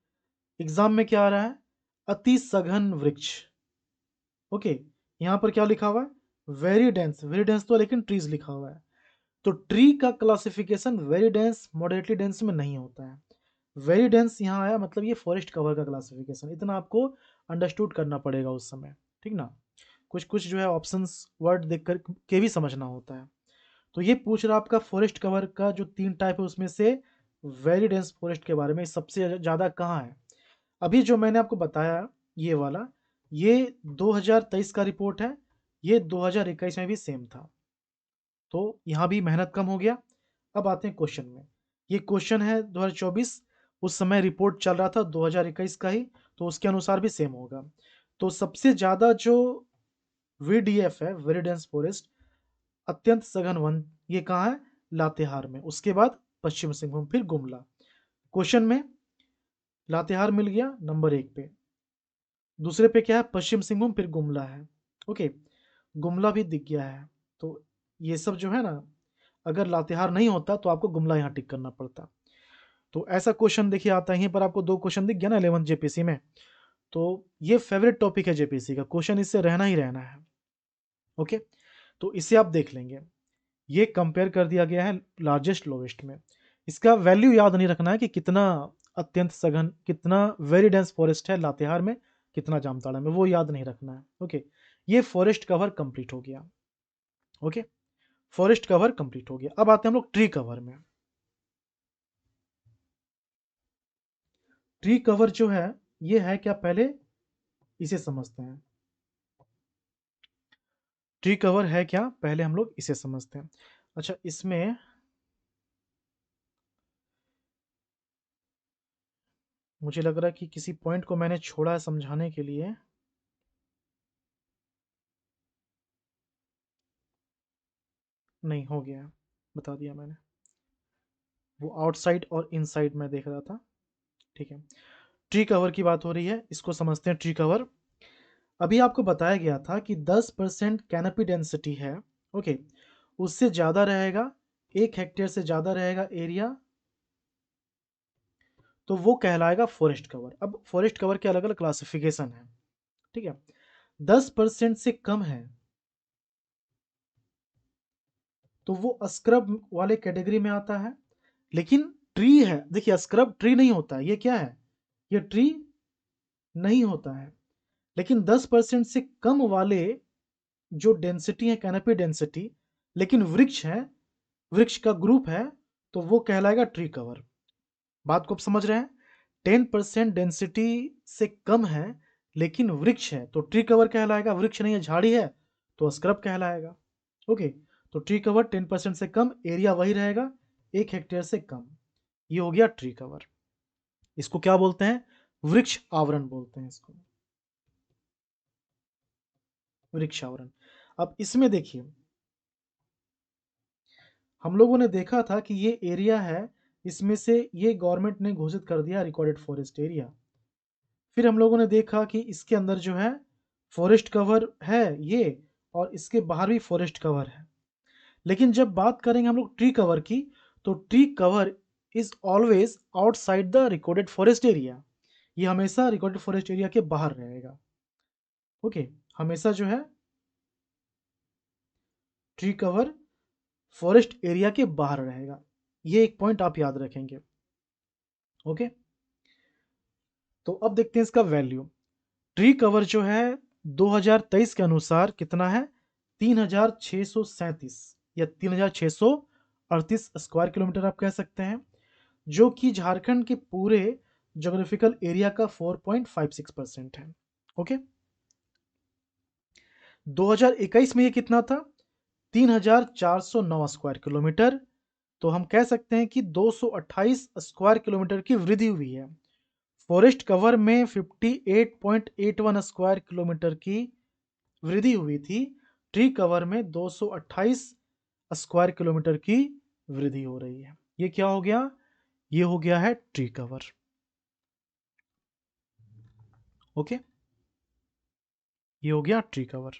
एग्जाम में क्या आ रहा है, अति सघन वृक्ष। ओके, यहाँ पर क्या लिखा हुआ है, वेरी डेंस, वेरी डेंस तो लेकिन ट्रीज लिखा हुआ है, तो ट्री का classification very dense moderately dense में नहीं होता है। वेरी डेंस यहाँ आया, मतलब ये फॉरेस्ट कवर का क्लासिफिकेशन, इतना आपको अंडरस्टूड करना पड़ेगा उस समय, ठीक ना। कुछ कुछ जो है ऑप्शंस वर्ड देख कर के भी समझना होता है। तो ये पूछ रहा आपका फॉरेस्ट कवर का जो 3 टाइप है उसमें से वेरी डेंस फॉरेस्ट के बारे में, सबसे ज़्यादा कहाँ है। अभी जो मैंने आपको बताया ये वाला, ये 2023 का रिपोर्ट है, ये 2021 में भी सेम था, तो यहाँ भी मेहनत कम हो गया। अब आते हैं क्वेश्चन में, ये क्वेश्चन है 2024, उस समय रिपोर्ट चल रहा था 2021 का ही, तो उसके अनुसार भी सेम होगा। तो सबसे ज़्यादा जो वीडीएफ है, वेरी डेंस फॉरेस्ट, अत्यंत सघन वन, ये कहाँ है, लातेहार में, उसके बाद पश्चिम सिंहभूम, फिर गुमला। क्वेश्चन में लातेहार मिल गया नंबर 1 पे, दूसरे पे क्या है, पश्चिम सिंहभूम, फिर गुमला है। ओके, गुमला भी दिख गया है, तो ये सब जो है ना, अगर लातेहार नहीं होता तो आपको गुमला यहाँ टिक करना पड़ता। तो ऐसा क्वेश्चन देखिए आता है, यहीं पर आपको 2 क्वेश्चन दिख गया ना 11th जेपीसी में, तो ये फेवरेट टॉपिक है जेपीसी का, क्वेश्चन इससे रहना ही रहना है। ओके, तो इसे आप देख लेंगे, ये कंपेयर कर दिया गया है लार्जेस्ट लोवेस्ट में। इसका वैल्यू याद नहीं रखना है कि कितना अत्यंत सघन, कितना वेरी डेंस फॉरेस्ट है लातेहार में, कितना जामताड़ा में, वो याद नहीं रखना है। ओके, ये फॉरेस्ट कवर कंप्लीट हो गया। ओके, फॉरेस्ट कवर कंप्लीट हो गया। अब आते हैं हम लोग ट्री कवर में। ट्री कवर जो है, ये है क्या, पहले इसे समझते हैं। ट्री कवर है क्या, पहले हम लोग इसे समझते हैं। अच्छा, इसमें मुझे लग रहा है कि किसी पॉइंट को मैंने छोड़ा है समझाने के लिए। नहीं, हो गया, बता दिया मैंने, वो आउटसाइड और इनसाइड में देख रहा था। ठीक है, ट्री कवर की बात हो रही है, इसको समझते हैं। ट्री कवर, अभी आपको बताया गया था कि 10% कैनोपी डेंसिटी है। ओके, उससे ज़्यादा रहेगा, 1 हेक्टेयर से ज़्यादा रहेगा एरिया, तो वो कहलाएगा फॉरेस्ट कवर। अब फॉरेस्ट कवर के अलग अलग क्लासिफिकेशन है, ठीक है। 10% से कम है तो वो स्क्रब वाले कैटेगरी में आता है, लेकिन ट्री है, देखिए स्क्रब ट्री नहीं होता है, ये क्या है, ये ट्री नहीं होता है। लेकिन 10% से कम वाले जो डेंसिटी है, कैनोपी डेंसिटी, लेकिन वृक्ष है, वृक्ष का ग्रुप है, तो वो कहलाएगा ट्री कवर। बात को आप समझ रहे हैं, 10% डेंसिटी से कम है लेकिन वृक्ष है तो ट्री कवर कहलाएगा, वृक्ष नहीं है, झाड़ी है, तो स्क्रब कहलाएगा। ओके, तो ट्री कवर 10% से कम, एरिया वही रहेगा, 1 हेक्टेयर से कम, ये हो गया ट्री कवर। इसको क्या बोलते हैं, वृक्ष आवरण बोलते हैं इसको, वृक्ष आवरण। अब इसमें देखिए, हम लोगों ने देखा था कि ये एरिया है, इसमें से ये गवर्नमेंट ने घोषित कर दिया रिकॉर्डेड फॉरेस्ट एरिया। फिर हम लोगों ने देखा कि इसके अंदर जो है फॉरेस्ट कवर है ये, और इसके बाहर भी फॉरेस्ट कवर है। लेकिन जब बात करेंगे हम लोग ट्री कवर की, तो tree cover is always outside the recorded forest area. ये हमेशा रिकॉर्डेड फॉरेस्ट एरिया के बाहर रहेगा। ओके, हमेशा जो है ट्री कवर फॉरेस्ट एरिया के बाहर रहेगा। ये एक पॉइंट आप याद रखेंगे। ओके, तो अब देखते हैं इसका वैल्यू। ट्री कवर जो है 2023 के अनुसार कितना है, 3637 या 3638 स्क्वायर किलोमीटर आप कह सकते हैं, जो कि झारखंड के पूरे ज्योग्राफिकल एरिया का 4.56% है। ओके, 2021 में ये कितना था, 3409 स्क्वायर किलोमीटर। तो हम कह सकते हैं कि 228 स्क्वायर किलोमीटर की वृद्धि हुई है। फॉरेस्ट कवर में 58.81 स्क्वायर किलोमीटर की वृद्धि हुई थी, ट्री कवर में 228 स्क्वायर किलोमीटर की वृद्धि हो रही है। ये क्या हो गया, ये हो गया है ट्री कवर। ओके, ये हो गया ट्री कवर।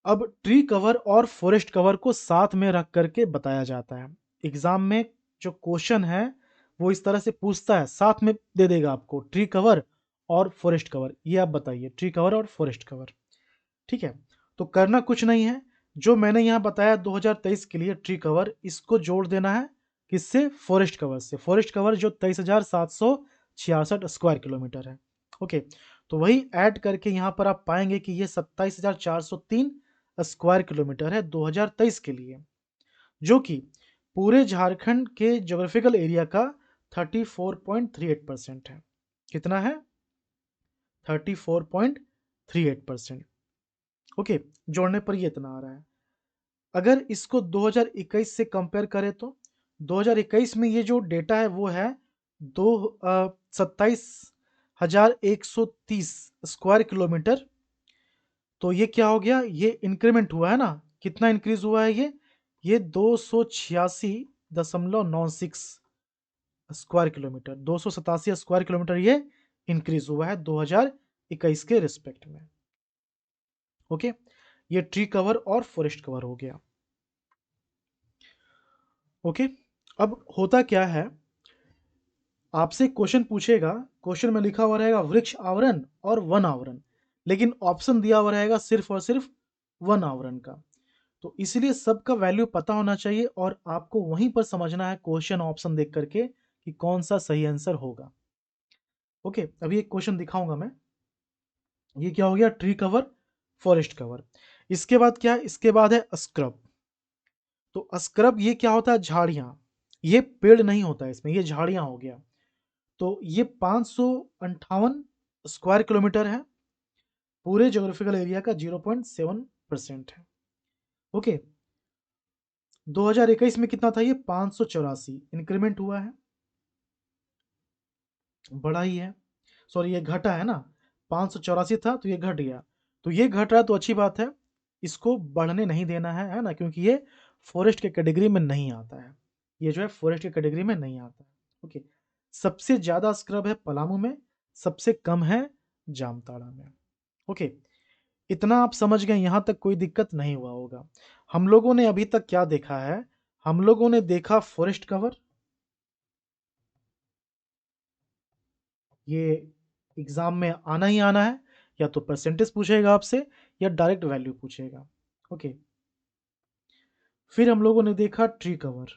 अब ट्री कवर और फॉरेस्ट कवर को साथ में रख करके बताया जाता है। एग्जाम में जो क्वेश्चन है वो इस तरह से पूछता है, साथ में दे देगा आपको ट्री कवर और फॉरेस्ट कवर। ये आप बताइए, ट्री कवर और फॉरेस्ट कवर। ठीक है, तो करना कुछ नहीं है, जो मैंने यहाँ बताया 2023 के लिए ट्री कवर, इसको जोड़ देना है किससे, फॉरेस्ट कवर से। फॉरेस्ट कवर जो 23,766 स्क्वायर किलोमीटर है। ओके, तो वही ऐड करके यहाँ पर आप पाएंगे कि ये 27,403 स्क्वायर किलोमीटर है 2023 के लिए, जो कि पूरे झारखंड के ज्योग्राफिकल एरिया का 34.38% है। कितना है, 34.38%। ओके, जोड़ने पर ये इतना आ रहा है। अगर इसको 2021 से कंपेयर करें तो 2021 में ये जो डेटा है वो है 27,130 स्क्वायर किलोमीटर। तो ये क्या हो गया, ये इंक्रीमेंट हुआ है ना, कितना इंक्रीज हुआ है ये 286.96 स्क्वायर किलोमीटर, 287 स्क्वायर किलोमीटर ये इंक्रीज हुआ है 2021 के रिस्पेक्ट में। ओके, ये ट्री कवर और फॉरेस्ट कवर हो गया। ओके, अब होता क्या है, आपसे क्वेश्चन पूछेगा, क्वेश्चन में लिखा हुआ रहेगा वृक्ष आवरण और वन आवरण, लेकिन ऑप्शन दिया हुआ रहेगा सिर्फ और सिर्फ वन आवरण का। तो इसलिए सबका वैल्यू पता होना चाहिए और आपको वहीं पर समझना है क्वेश्चन ऑप्शन देख करके कि कौन सा सही आंसर होगा। ओके, अभी एक क्वेश्चन दिखाऊंगा मैं। ये क्या हो गया, ट्री कवर, फॉरेस्ट कवर। इसके बाद क्या है, इसके बाद है स्क्रब। तो स्क्रब ये क्या होता है, झाड़ियाँ। ये पेड़ नहीं होता है इसमें, ये झाड़ियाँ हो गया। तो ये 558 स्क्वायर किलोमीटर है, पूरे ज्योग्राफिकल एरिया का 0.7% है। ओके, 2021 में कितना था, ये 584, इंक्रीमेंट हुआ है, बढ़ा ही है। सॉरी, ये घटा है ना, 584 था तो ये घट गया। तो ये घट रहा है तो अच्छी बात है, इसको बढ़ने नहीं देना है ना, क्योंकि ये फॉरेस्ट के कैटेगरी में नहीं आता है। ये जो है फॉरेस्ट के कैटेगरी में नहीं आता है। ओके, सबसे ज़्यादा स्क्रब है पलामू में, सबसे कम है जामताड़ा में। ओके, इतना आप समझ गए, यहाँ तक कोई दिक्कत नहीं हुआ होगा। हम लोगों ने अभी तक क्या देखा है, हम लोगों ने देखा फॉरेस्ट कवर, ये एग्जाम में आना ही आना है, या तो परसेंटेज पूछेगा आपसे या डायरेक्ट वैल्यू पूछेगा। ओके, फिर हम लोगों ने देखा ट्री कवर,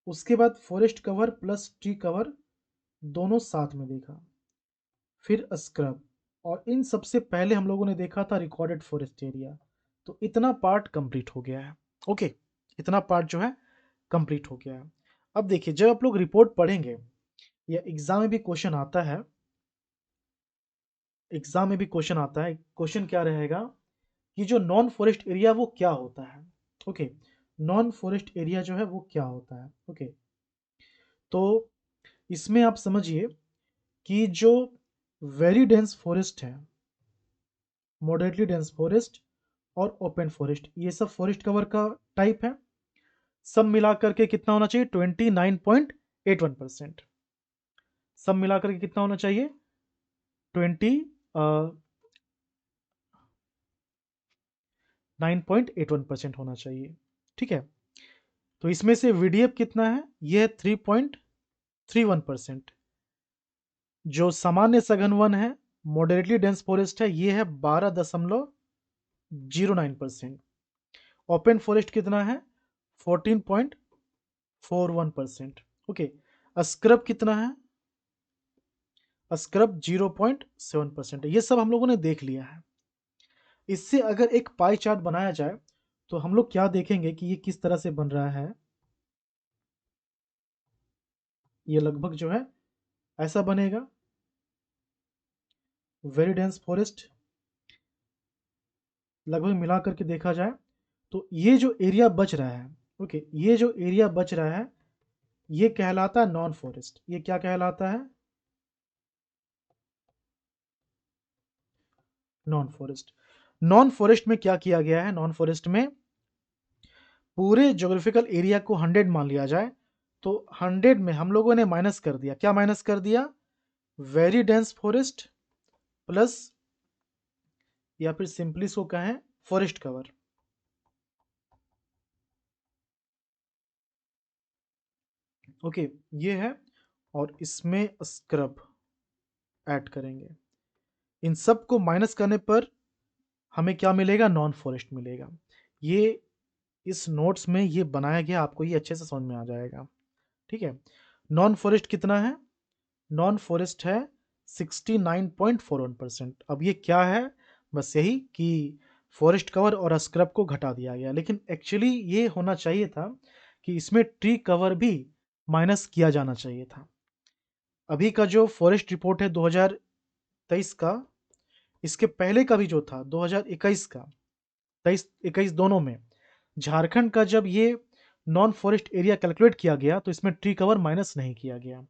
उसके बाद forest cover plus tree cover दोनों साथ में देखा, फिर स्क्रब, और इन सबसे पहले हम लोगों ने देखा था रिकॉर्डेड फॉरेस्ट एरिया। तो इतना पार्ट कंप्लीट हो गया है। ओके, इतना पार्ट जो है कंप्लीट हो गया है। अब देखिए, जब आप लोग रिपोर्ट पढ़ेंगे या एग्जाम में भी क्वेश्चन आता है, एग्जाम में भी क्वेश्चन आता है, क्वेश्चन क्या रहेगा कि जो नॉन फॉरेस्ट एरिया वो क्या होता है। ओके, नॉन फॉरेस्ट एरिया जो है वो क्या होता है। ओके, तो इसमें आप समझिए कि जो वेरी डेंस फॉरेस्ट है, मॉडरेटली डेंस फॉरेस्ट और ओपन फॉरेस्ट, ये सब फॉरेस्ट कवर का टाइप है। सब मिलाकर के कितना होना चाहिए, 29.81%। सब मिलाकर के कितना होना चाहिए, 29.81% होना चाहिए। ठीक है, तो इसमें से वीडीएफ कितना है, ये है 3.31%। जो सामान्य सघन वन है, मॉडरेटली डेंस फॉरेस्ट है, ये है 12.09%। ओपन फॉरेस्ट कितना है, 14.41%। ओके, स्क्रब कितना है, स्क्रब 0.7% है। ये सब हम लोगों ने देख लिया है। इससे अगर एक पाई चार्ट बनाया जाए तो हम लोग क्या देखेंगे कि ये किस तरह से बन रहा है। ये लगभग जो है ऐसा बनेगा, वेरी डेंस फॉरेस्ट लगभग मिला करके देखा जाए तो ये जो एरिया बच रहा है, ओके, ये जो एरिया बच रहा है ये कहलाता है नॉन फॉरेस्ट। ये क्या कहलाता है, नॉन फॉरेस्ट। नॉन फॉरेस्ट में क्या किया गया है, नॉन फॉरेस्ट में पूरे ज्योग्राफिकल एरिया को 100 मान लिया जाए तो 100 में हम लोगों ने माइनस कर दिया, क्या माइनस कर दिया, वेरी डेंस फॉरेस्ट प्लस, या फिर सिंपली इसको कहें फॉरेस्ट कवर। ओके, ये है, और इसमें स्क्रब ऐड करेंगे। इन सब को माइनस करने पर हमें क्या मिलेगा, नॉन फॉरेस्ट मिलेगा। ये इस नोट्स में ये बनाया गया, आपको ये अच्छे से समझ में आ जाएगा। ठीक है, नॉन फॉरेस्ट कितना है, नॉन फॉरेस्ट है 69.41%। अब ये क्या है, बस यही कि फॉरेस्ट कवर और स्क्रब को घटा दिया गया, लेकिन एक्चुअली ये होना चाहिए था कि इसमें ट्री कवर भी माइनस किया जाना चाहिए था। अभी का जो फॉरेस्ट रिपोर्ट है 2023 का, इसके पहले का भी जो था 2021 का, 23-21 दोनों में झारखंड का जब ये नॉन फॉरेस्ट एरिया कैलकुलेट किया गया तो इसमें ट्री कवर माइनस नहीं किया गया।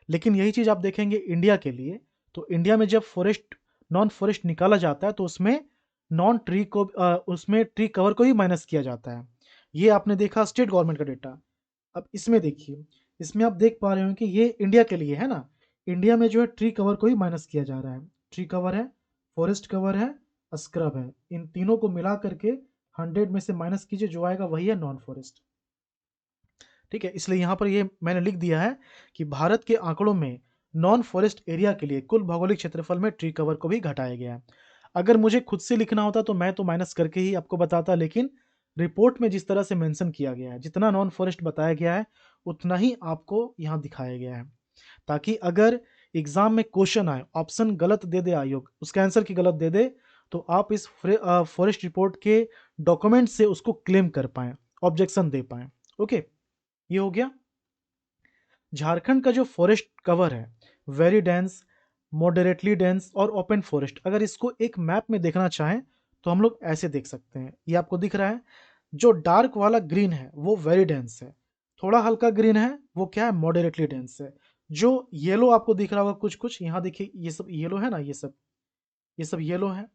लेकिन यही चीज़ आप देखेंगे इंडिया के लिए, तो इंडिया में जब फॉरेस्ट नॉन फॉरेस्ट निकाला जाता है तो उसमें नॉन ट्री को उसमें ट्री कवर को ही माइनस किया जाता है। ये आपने देखा स्टेट गवर्नमेंट का डेटा। अब इसमें देखिए, इसमें आप देख पा रहे हो कि ये इंडिया के लिए है ना, इंडिया में जो है ट्री कवर को ही माइनस किया जा रहा है। ट्री कवर है, फॉरेस्ट कवर है, स्क्रब है, इन तीनों को मिला करके 100 में से माइनस कीजिए, जो आएगा वही है नॉन फॉरेस्ट। ठीक है, इसलिए यहाँ पर ये मैंने लिख दिया है कि भारत के आंकड़ों में नॉन फॉरेस्ट एरिया के लिए कुल भौगोलिक क्षेत्रफल में ट्री कवर को भी घटाया गया है। अगर मुझे खुद से लिखना होता तो मैं तो माइनस करके ही आपको बताता, लेकिन रिपोर्ट में जिस तरह से मेंशन किया गया है, जितना नॉन फॉरेस्ट बताया गया है उतना ही आपको यहाँ दिखाया गया है, ताकि अगर एग्जाम में क्वेश्चन आए, ऑप्शन गलत दे दे आयोग, उसका आंसर की गलत दे दे, तो आप इस फॉरेस्ट रिपोर्ट के डॉक्यूमेंट से उसको क्लेम कर पाएँ, ऑब्जेक्शन दे पाएँ। ओके, ये हो गया। झारखंड का जो फॉरेस्ट कवर है, वेरी डेंस, मॉडरेटली डेंस और ओपन फॉरेस्ट, अगर इसको एक मैप में देखना चाहें तो हम लोग ऐसे देख सकते हैं। ये आपको दिख रहा है, जो डार्क वाला ग्रीन है वो वेरी डेंस है, थोड़ा हल्का ग्रीन है वो क्या है, मॉडरेटली डेंस है। जो येलो आपको दिख रहा होगा कुछ कुछ, यहाँ देखिए ये सब येलो है ना, ये सब येलो है,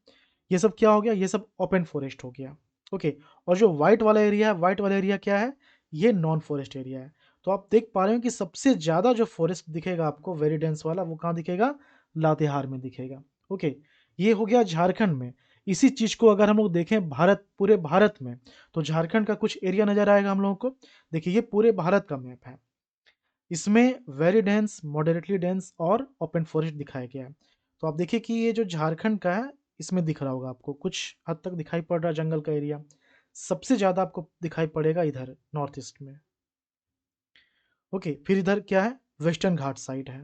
ये सब क्या हो गया, ये सब ओपन फॉरेस्ट हो गया। ओके, और जो व्हाइट वाला एरिया है, व्हाइट वाला एरिया क्या है, ये नॉन फॉरेस्ट एरिया है। तो आप देख पा रहे हो कि सबसे ज़्यादा जो फॉरेस्ट दिखेगा आपको वेरी डेंस वाला, वो कहाँ दिखेगा, लातेहार में दिखेगा। ओके, ये हो गया झारखंड में। इसी चीज़ को अगर हम लोग देखें भारत, पूरे भारत में, तो झारखंड का कुछ एरिया नज़र आएगा हम लोगों को। देखिए ये पूरे भारत का मैप है, इसमें वेरी डेंस, मॉडरेटली डेंस और ओपन फॉरेस्ट दिखाया गया है। तो आप देखिए कि ये जो झारखंड का है, इसमें दिख रहा होगा आपको, कुछ हद तक दिखाई पड़ रहा है जंगल का एरिया। सबसे ज़्यादा आपको दिखाई पड़ेगा इधर नॉर्थ ईस्ट में। ओके, फिर इधर क्या है, वेस्टर्न घाट साइड है,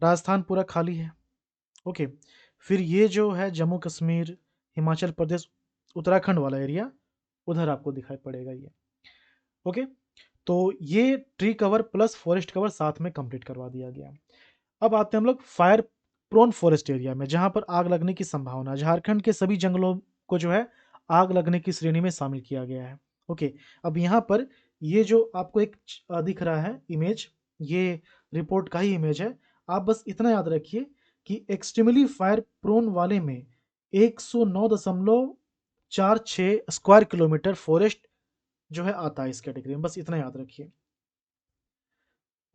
राजस्थान पूरा खाली है। ओके, फिर ये जो है जम्मू कश्मीर, हिमाचल प्रदेश, उत्तराखंड वाला एरिया, उधर आपको दिखाई पड़ेगा ये। ओके, तो ये tree cover plus forest cover साथ में कंप्लीट करवा दिया गया। अब आते हैं हम लोग फायर प्रोन फॉरेस्ट एरिया में, जहाँ पर आग लगने की संभावना, झारखंड के सभी जंगलों को जो है आग लगने की श्रेणी में शामिल किया गया है। ओके, अब यहाँ पर ये जो आपको एक दिख रहा है इमेज, ये रिपोर्ट का ही इमेज है। आप बस इतना याद रखिए कि एक्सट्रीमली फायर प्रोन वाले में 109.46 स्क्वायर किलोमीटर फॉरेस्ट जो है आता है इस कैटेगरी में, बस इतना याद रखिए।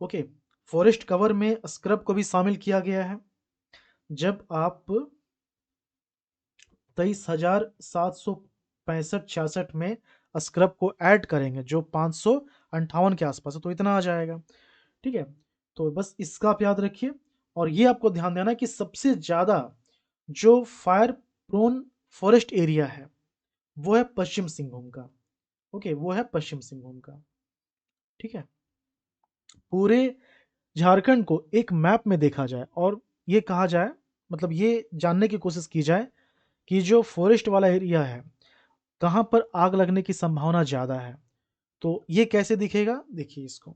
ओके, फॉरेस्ट कवर में स्क्रब को भी शामिल किया गया है। जब आप 23,765 में स्क्रब को ऐड करेंगे जो 558 के आसपास है, तो इतना आ जाएगा। ठीक है, तो बस इसका आप याद रखिए। और ये आपको ध्यान देना है कि सबसे ज़्यादा जो फायर प्रोन फॉरेस्ट एरिया है वो है पश्चिम सिंहभूम का। ओके, वो है पश्चिम सिंहभूम का। ठीक है, पूरे झारखंड को एक मैप में देखा जाए और ये कहा जाए, मतलब ये जानने की कोशिश की जाए कि जो फॉरेस्ट वाला एरिया है कहाँ पर आग लगने की संभावना ज़्यादा है। तो ये कैसे दिखेगा, देखिए इसको,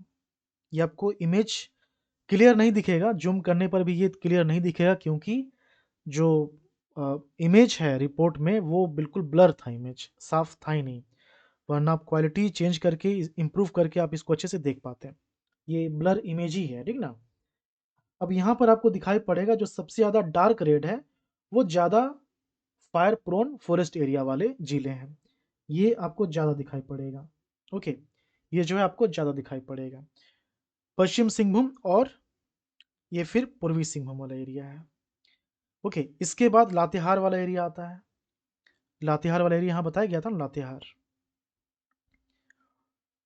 ये आपको इमेज क्लियर नहीं दिखेगा, जूम करने पर भी ये क्लियर नहीं दिखेगा क्योंकि जो इमेज है रिपोर्ट में वो बिल्कुल ब्लर था, इमेज साफ था ही नहीं, वरना आप क्वालिटी चेंज करके इम्प्रूव करके आप इसको अच्छे से देख पाते हैं। ये ब्लर इमेज ही है, ठीक ना। अब यहाँ पर आपको दिखाई पड़ेगा जो सबसे ज़्यादा डार्क रेड है वो ज़्यादा फायर प्रोन फॉरेस्ट एरिया वाले जिले हैं, ये आपको ज़्यादा दिखाई पड़ेगा। ओके, ये जो है आपको ज़्यादा दिखाई पड़ेगा, पश्चिम सिंहभूम और ये फिर पूर्वी सिंहभूम वाला एरिया है। ओके, इसके बाद लातेहार वाला एरिया आता है। लातेहार वाला एरिया यहाँ बताया गया था ना, लातेहार।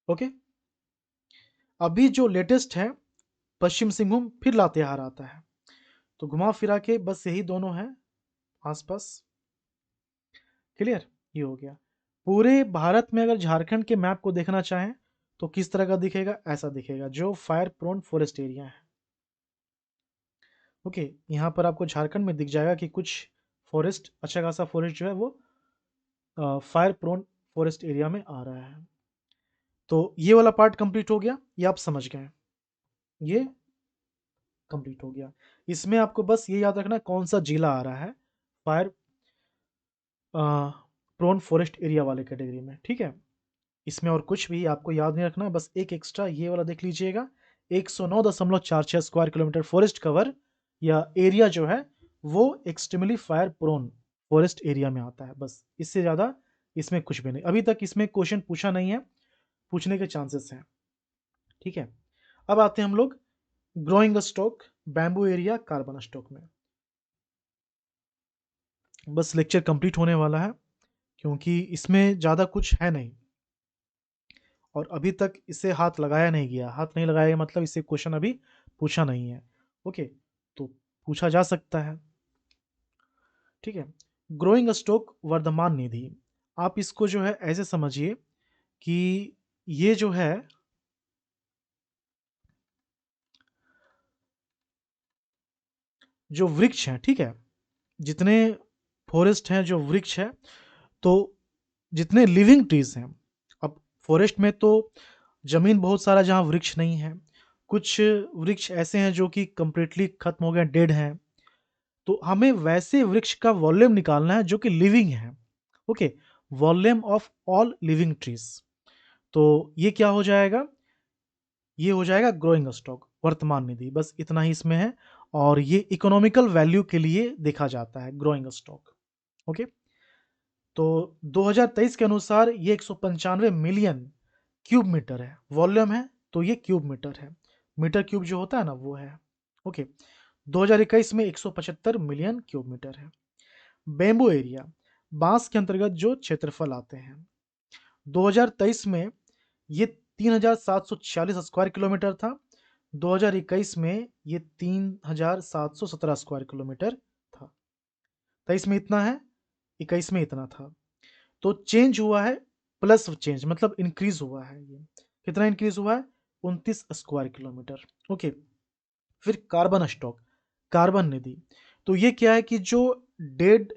ओके, अभी जो लेटेस्ट है पश्चिम सिंहभूम फिर लातेहार आता है, तो घुमा फिरा के बस यही दोनों है आसपास। क्लियर, ये हो गया। पूरे भारत में अगर झारखंड के मैप को देखना चाहें तो किस तरह का दिखेगा, ऐसा दिखेगा जो फायर प्रोन फॉरेस्ट एरिया है। ओके, यहाँ पर आपको झारखंड में दिख जाएगा कि कुछ फॉरेस्ट, अच्छा खासा फॉरेस्ट जो है वो फायर प्रोन फॉरेस्ट एरिया में आ रहा है। तो ये वाला पार्ट कंप्लीट हो गया, ये आप समझ गए, ये कंप्लीट हो गया। इसमें आपको बस ये याद रखना कौन सा जिला आ रहा है फायर प्रोन फॉरेस्ट एरिया वाले कैटेगरी में। ठीक है, इसमें और कुछ भी आपको याद नहीं रखना, बस एक एक्स्ट्रा ये वाला देख लीजिएगा, 109.46 स्क्वायर किलोमीटर फॉरेस्ट कवर या एरिया जो है वो extremely fire prone forest area में आता है। बस इससे ज़्यादा इसमें कुछ भी नहीं, अभी तक इसमें क्वेश्चन पूछा नहीं है, पूछने के चांसेस हैं। ठीक है, अब आते हैं हम लोग growing stock, bamboo area, carbon stock में। बस लेक्चर कंप्लीट होने वाला है क्योंकि इसमें ज़्यादा कुछ है नहीं और अभी तक इसे हाथ लगाया नहीं गया, हाथ नहीं लगाया मतलब इससे क्वेश्चन अभी पूछा नहीं है। ओके, तो पूछा जा सकता है। ठीक है, ग्रोइंग स्टॉक वर्धमान निधि, आप इसको जो है ऐसे समझिए कि ये जो है जो वृक्ष हैं, ठीक है, जितने फॉरेस्ट हैं, जो वृक्ष है, तो जितने लिविंग ट्रीज हैं, अब फॉरेस्ट में तो जमीन बहुत सारा जहाँ वृक्ष नहीं है, कुछ वृक्ष ऐसे हैं जो कि कंप्लीटली खत्म हो गए, डेड हैं, तो हमें वैसे वृक्ष का वॉल्यूम निकालना है जो कि लिविंग है। Okay, volume of all living trees, तो ये क्या हो जाएगा, ये हो जाएगा ग्रोइंग स्टॉक वर्तमान निधि, बस इतना ही इसमें है। और ये इकोनॉमिकल वैल्यू के लिए देखा जाता है ग्रोइंग स्टॉक। ओके, तो 2023 के अनुसार ये 195 मिलियन क्यूब मीटर है, वॉल्यूम है तो ये क्यूब मीटर है, मीटर क्यूब जो होता है ना वो है। ओके, 2021 में 175 मिलियन क्यूब मीटर है। बेम्बू एरिया, बांस के अंतर्गत जो क्षेत्रफल आते हैं, 2023 में ये 3,746 स्क्वायर किलोमीटर था, 2021 में ये 3,717 स्क्वायर किलोमीटर था। 23 में इतना है, 21 में इतना था, तो चेंज हुआ है, प्लस चेंज मतलब इंक्रीज हुआ है। ये कितना इंक्रीज हुआ है, 29 स्क्वायर किलोमीटर। ओके, फिर कार्बन स्टॉक, कार्बन निधि, तो ये क्या है कि जो डेड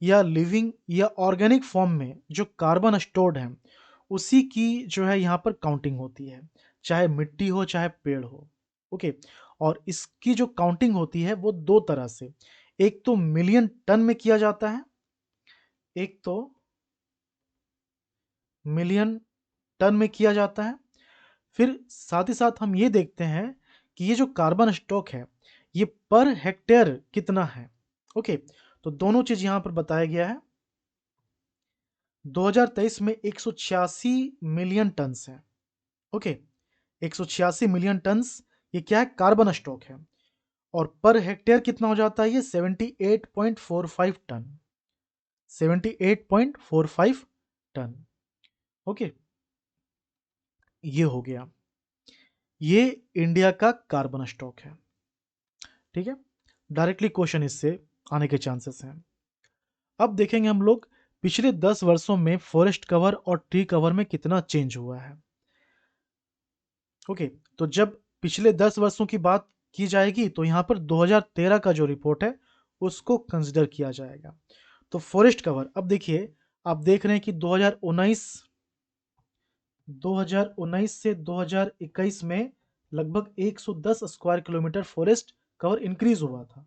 या लिविंग या ऑर्गेनिक फॉर्म में जो कार्बन स्टोर्ड है उसी की जो है यहाँ पर काउंटिंग होती है, चाहे मिट्टी हो चाहे पेड़ हो। ओके, और इसकी जो काउंटिंग होती है वो दो तरह से, एक तो मिलियन टन में किया जाता है, एक तो मिलियन टन में किया जाता है। फिर साथ ही साथ हम ये देखते हैं कि ये जो कार्बन स्टॉक है ये पर हेक्टेयर कितना है। ओके, तो दोनों चीज यहां पर बताया गया है। 2023 में 186 मिलियन टन्स है। ओके, 186 मिलियन टन्स ये क्या है, कार्बन स्टॉक है। और पर हेक्टेयर कितना हो जाता है ये 78.45 टन, 78.45 टन। ओके, ये हो गया, ये इंडिया का कार्बन स्टॉक है। ठीक है, डायरेक्टली क्वेश्चन इससे आने के चांसेस हैं। अब देखेंगे हम लोग पिछले 10 वर्षों में फॉरेस्ट कवर और ट्री कवर में कितना चेंज हुआ है। ओके, तो जब पिछले 10 वर्षों की बात की जाएगी तो यहाँ पर 2013 का जो रिपोर्ट है उसको कंसिडर किया जाएगा। तो फॉरेस्ट कवर, अब देखिए आप देख रहे हैं कि 2019 से 2021 में लगभग 110 square kilometre forest cover increase हुआ था।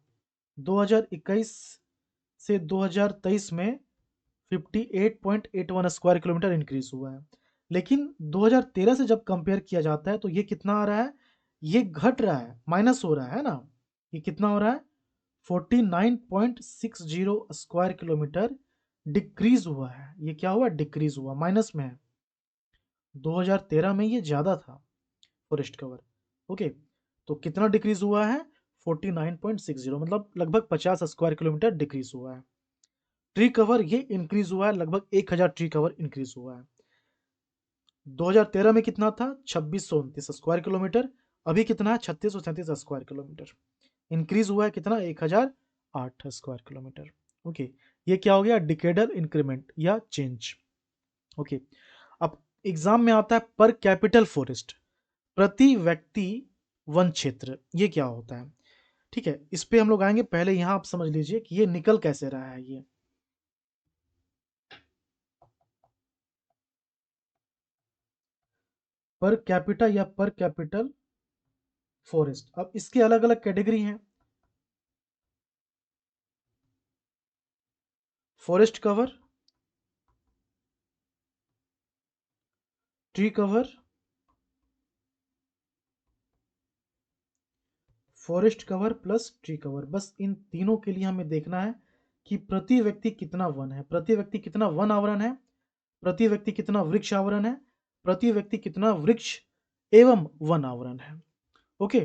2021 से 2023 में 58.81 स्क्वायर किलोमीटर इंक्रीज हुआ है। लेकिन 2013 से जब कंपेयर किया जाता है तो ये कितना आ रहा है, ये घट रहा है, माइनस हो रहा है ना। ये कितना हो रहा है, 49.60 स्क्वायर किलोमीटर डिक्रीज हुआ है। ये क्या हुआ, डिक्रीज हुआ, माइनस में है। 2013 में ये ज़्यादा था फॉरेस्ट कवर। ओके, तो कितना डिक्रीज हुआ है, 49.60, मतलब लगभग 50 स्क्वायर किलोमीटर डिक्रीज हुआ है। ट्री कवर ये इंक्रीज हुआ है, लगभग 1000 ट्री कवर इंक्रीज हुआ है। 2013 में कितना था, 2629 स्क्वायर किलोमीटर, अभी कितना है, 3637 स्क्वायर किलोमीटर। इंक्रीज हुआ है कितना, 1008 स्क्वायर किलोमीटर। ओके, ये क्या हो गया, डिकेडल इंक्रीमेंट या चेंज। ओके, अब एग्जाम में आता है पर कैपिटल फॉरेस्ट, प्रति व्यक्ति वन क्षेत्र, ये क्या होता है। ठीक है, इस पे हम लोग आएंगे, पहले यहां आप समझ लीजिए कि ये निकल कैसे रहा है। ये पर कैपिटा या पर कैपिटल फॉरेस्ट, अब इसके अलग अलग कैटेगरी हैं। Forest cover, tree cover, forest cover plus tree cover, बस इन तीनों के लिए हमें देखना है कि प्रति व्यक्ति कितना वन है, प्रति व्यक्ति कितना वन आवरण है, प्रति व्यक्ति कितना वृक्ष आवरण है, प्रति व्यक्ति कितना वृक्ष एवं वन आवरण है। ओके,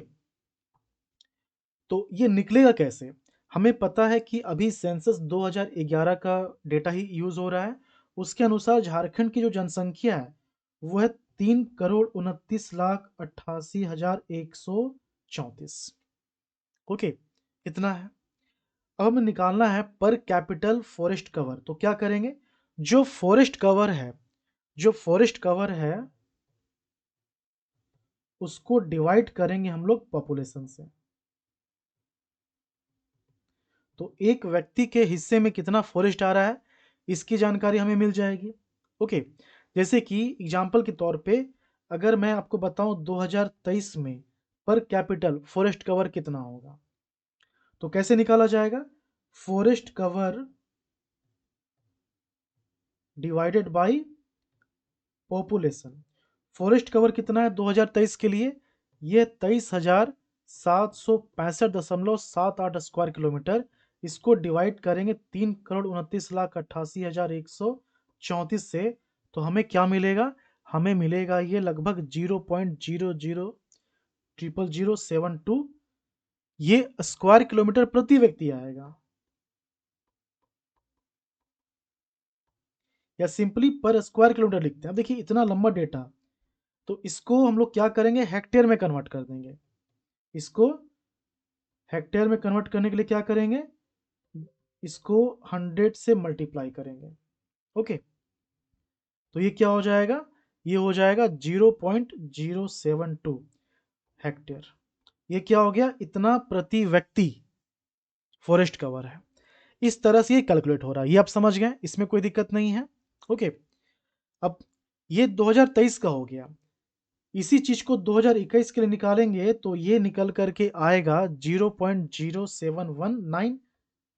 तो ये निकलेगा कैसे, हमें पता है कि अभी सेंसस 2011 का डेटा ही यूज हो रहा है। उसके अनुसार झारखंड की जो जनसंख्या है वो है 3,29,88,134। ओके, कितना है, अब हमें निकालना है पर कैपिटल फॉरेस्ट कवर। तो क्या करेंगे, जो फॉरेस्ट कवर है, जो फॉरेस्ट कवर है उसको डिवाइड करेंगे हम लोग पॉपुलेशन से। तो एक व्यक्ति के हिस्से में कितना फॉरेस्ट आ रहा है इसकी जानकारी हमें मिल जाएगी। ओके, जैसे कि एग्जांपल के तौर पे अगर मैं आपको बताऊं 2023 में पर कैपिटल फॉरेस्ट कवर कितना होगा, तो कैसे निकाला जाएगा, forest cover divided by population. Forest cover कितना है 2023 के लिए, ये 23,765.78 स्क्वायर किलोमीटर। इसको डिवाइड करेंगे 3,29,88,134 से, तो हमें क्या मिलेगा, हमें मिलेगा ये लगभग 0.000072 ये स्क्वायर किलोमीटर प्रति व्यक्ति आएगा, या सिंपली पर स्क्वायर किलोमीटर लिखते हैं। अब देखिए इतना लंबा डेटा, तो इसको हम लोग क्या करेंगे, हेक्टेयर में कन्वर्ट कर देंगे। इसको हेक्टेयर में कन्वर्ट करने के लिए क्या करेंगे, इसको 100 से मल्टीप्लाई करेंगे। ओके, तो ये क्या हो जाएगा, ये हो जाएगा 0.072 हेक्टेयर। ये क्या हो गया, इतना प्रति व्यक्ति फॉरेस्ट कवर है। इस तरह से ये कैलकुलेट हो रहा है, ये आप समझ गए, इसमें कोई दिक्कत नहीं है। ओके, अब ये 2023 का हो गया, इसी चीज को 2021 के लिए निकालेंगे तो ये निकल करके आएगा 0.0719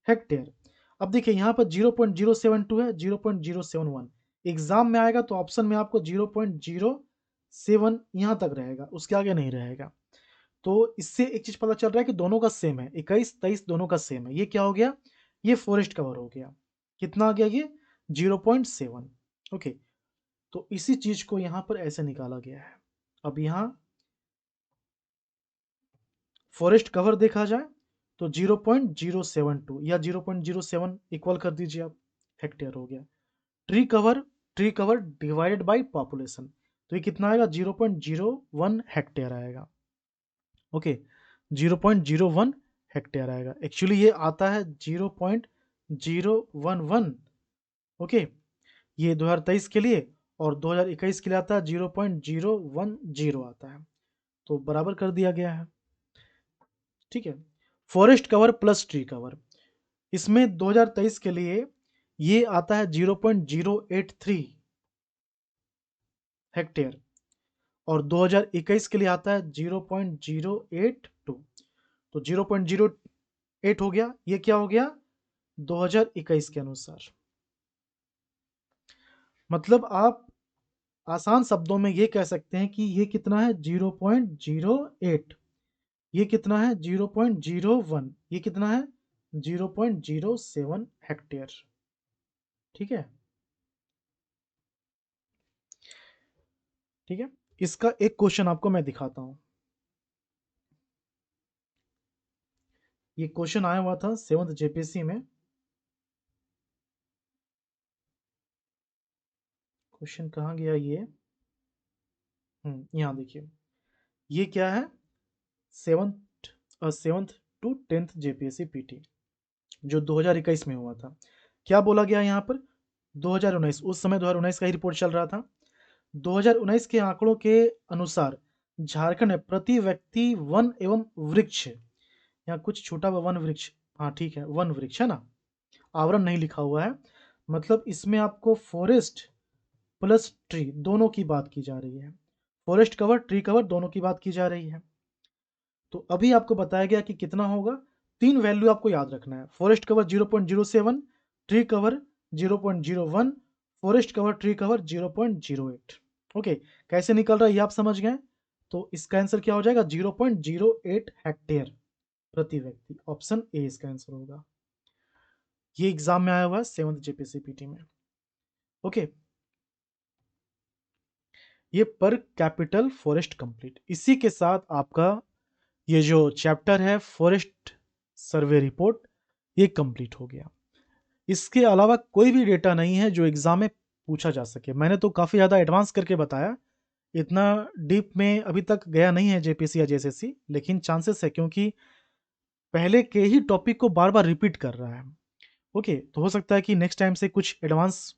हेक्टेयर। अब देखिए यहाँ पर 0.072 है, 0.071, एग्जाम में आएगा तो ऑप्शन में आपको 0.07 यहाँ तक रहेगा, उसके आगे नहीं रहेगा। तो इससे एक चीज पता चल रहा है कि दोनों का सेम है, 21-23 दोनों का सेम है। ये क्या हो गया, ये फॉरेस्ट कवर हो गया। कितना आ गया ये, 0.7। ओके, तो इसी चीज को यहाँ पर ऐसे निकाला गया है। अब यहाँ फॉरेस्ट कवर देखा जाए तो 0.072 या 0.07 इक्वल कर दीजिए आप, हेक्टेयर हो गया। Tree cover divided by population, तो ये कितना आएगा, 0.01 हेक्टेयर आएगा। ओके, 0.01 हेक्टेयर आएगा। एक्चुअली ये आता है 0.011। ओके, ये 2023 के लिए, और 2021 के लिए आता है 0.010 आता है, तो बराबर कर दिया गया है। ठीक है, forest cover plus tree cover, इसमें 2023 के लिए ये आता है 0.083 हेक्टेयर, और 2021 के लिए आता है 0.082। तो 0.08 हो गया, ये क्या हो गया, 2021 के अनुसार। मतलब आप आसान शब्दों में ये कह सकते हैं कि ये कितना है, 0.08, ये कितना है, 0.01, ये कितना है, 0.07 हेक्टेयर। ठीक है, ठीक है। इसका एक क्वेश्चन आपको मैं दिखाता हूं। ये क्वेश्चन आया हुआ था 7th जेपीएससी में। क्वेश्चन कहाँ गया ये, यहाँ देखिए, ये क्या है, 7th to 10th JPSC PT जो 2021 में हुआ था। क्या बोला गया यहाँ पर, 2019, उस समय 2019 का ही रिपोर्ट चल रहा था। 2019 के आंकड़ों के अनुसार झारखंड में प्रति व्यक्ति वन एवं वृक्ष, यहाँ कुछ छूटा हुआ, वन वृक्ष, हाँ ठीक है, वन वृक्ष है ना, आवरण नहीं लिखा हुआ है। मतलब इसमें आपको फॉरेस्ट प्लस ट्री दोनों की बात की जा रही है, फॉरेस्ट कवर ट्री कवर दोनों की बात की जा रही है। तो अभी आपको बताया गया कि कितना होगा, 3 वैल्यू आपको याद रखना है, forest cover 0.07, tree cover 0.01, forest cover tree cover 0.08। Okay, कैसे निकल रहा है ये आप समझ गए। तो इसका आंसर क्या हो जाएगा, 0.08 हेक्टेयर प्रति व्यक्ति, ऑप्शन ए इसका आंसर होगा। ये एग्जाम में आया हुआ है 7th जेपीएससी पीटी में। ओके, ये पर कैपिटल फॉरेस्ट कंप्लीट, इसी के साथ आपका ये जो चैप्टर है फॉरेस्ट सर्वे रिपोर्ट, ये कंप्लीट हो गया। इसके अलावा कोई भी डेटा नहीं है जो एग्जाम में पूछा जा सके। मैंने तो काफ़ी ज़्यादा एडवांस करके बताया, इतना डीप में अभी तक गया नहीं है जेपीसी या जेएसएससी, लेकिन चांसेस है क्योंकि पहले के ही टॉपिक को बार बार रिपीट कर रहा है। ओके, तो हो सकता है कि नेक्स्ट टाइम से कुछ एडवांस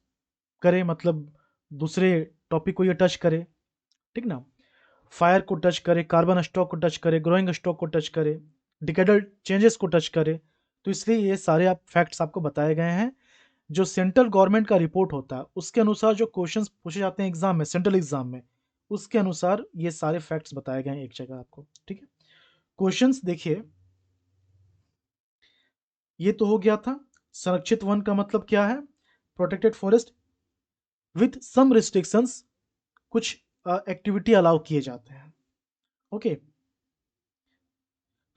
करे, मतलब दूसरे टॉपिक को ये टच करे, ठीक ना, फायर को टच करे, कार्बन स्टॉक को टच करे, ग्रोइंग स्टॉक को टच करे, डिकेडल चेंजेस को टच करे। तो इसलिए ये सारे आप फैक्ट्स आपको बताए गए हैं। जो सेंट्रल गवर्नमेंट का रिपोर्ट होता है उसके अनुसार जो क्वेश्चंस पूछे जाते हैं एग्जाम में, सेंट्रल एग्जाम में, उसके अनुसार ये सारे फैक्ट्स बताए गए हैं एक जगह आपको। ठीक है, क्वेश्चंस देखिए, ये तो हो गया था। संरक्षित वन का मतलब क्या है, protected forest with some restrictions, कुछ एक्टिविटी अलाउ किए जाते हैं। ओके,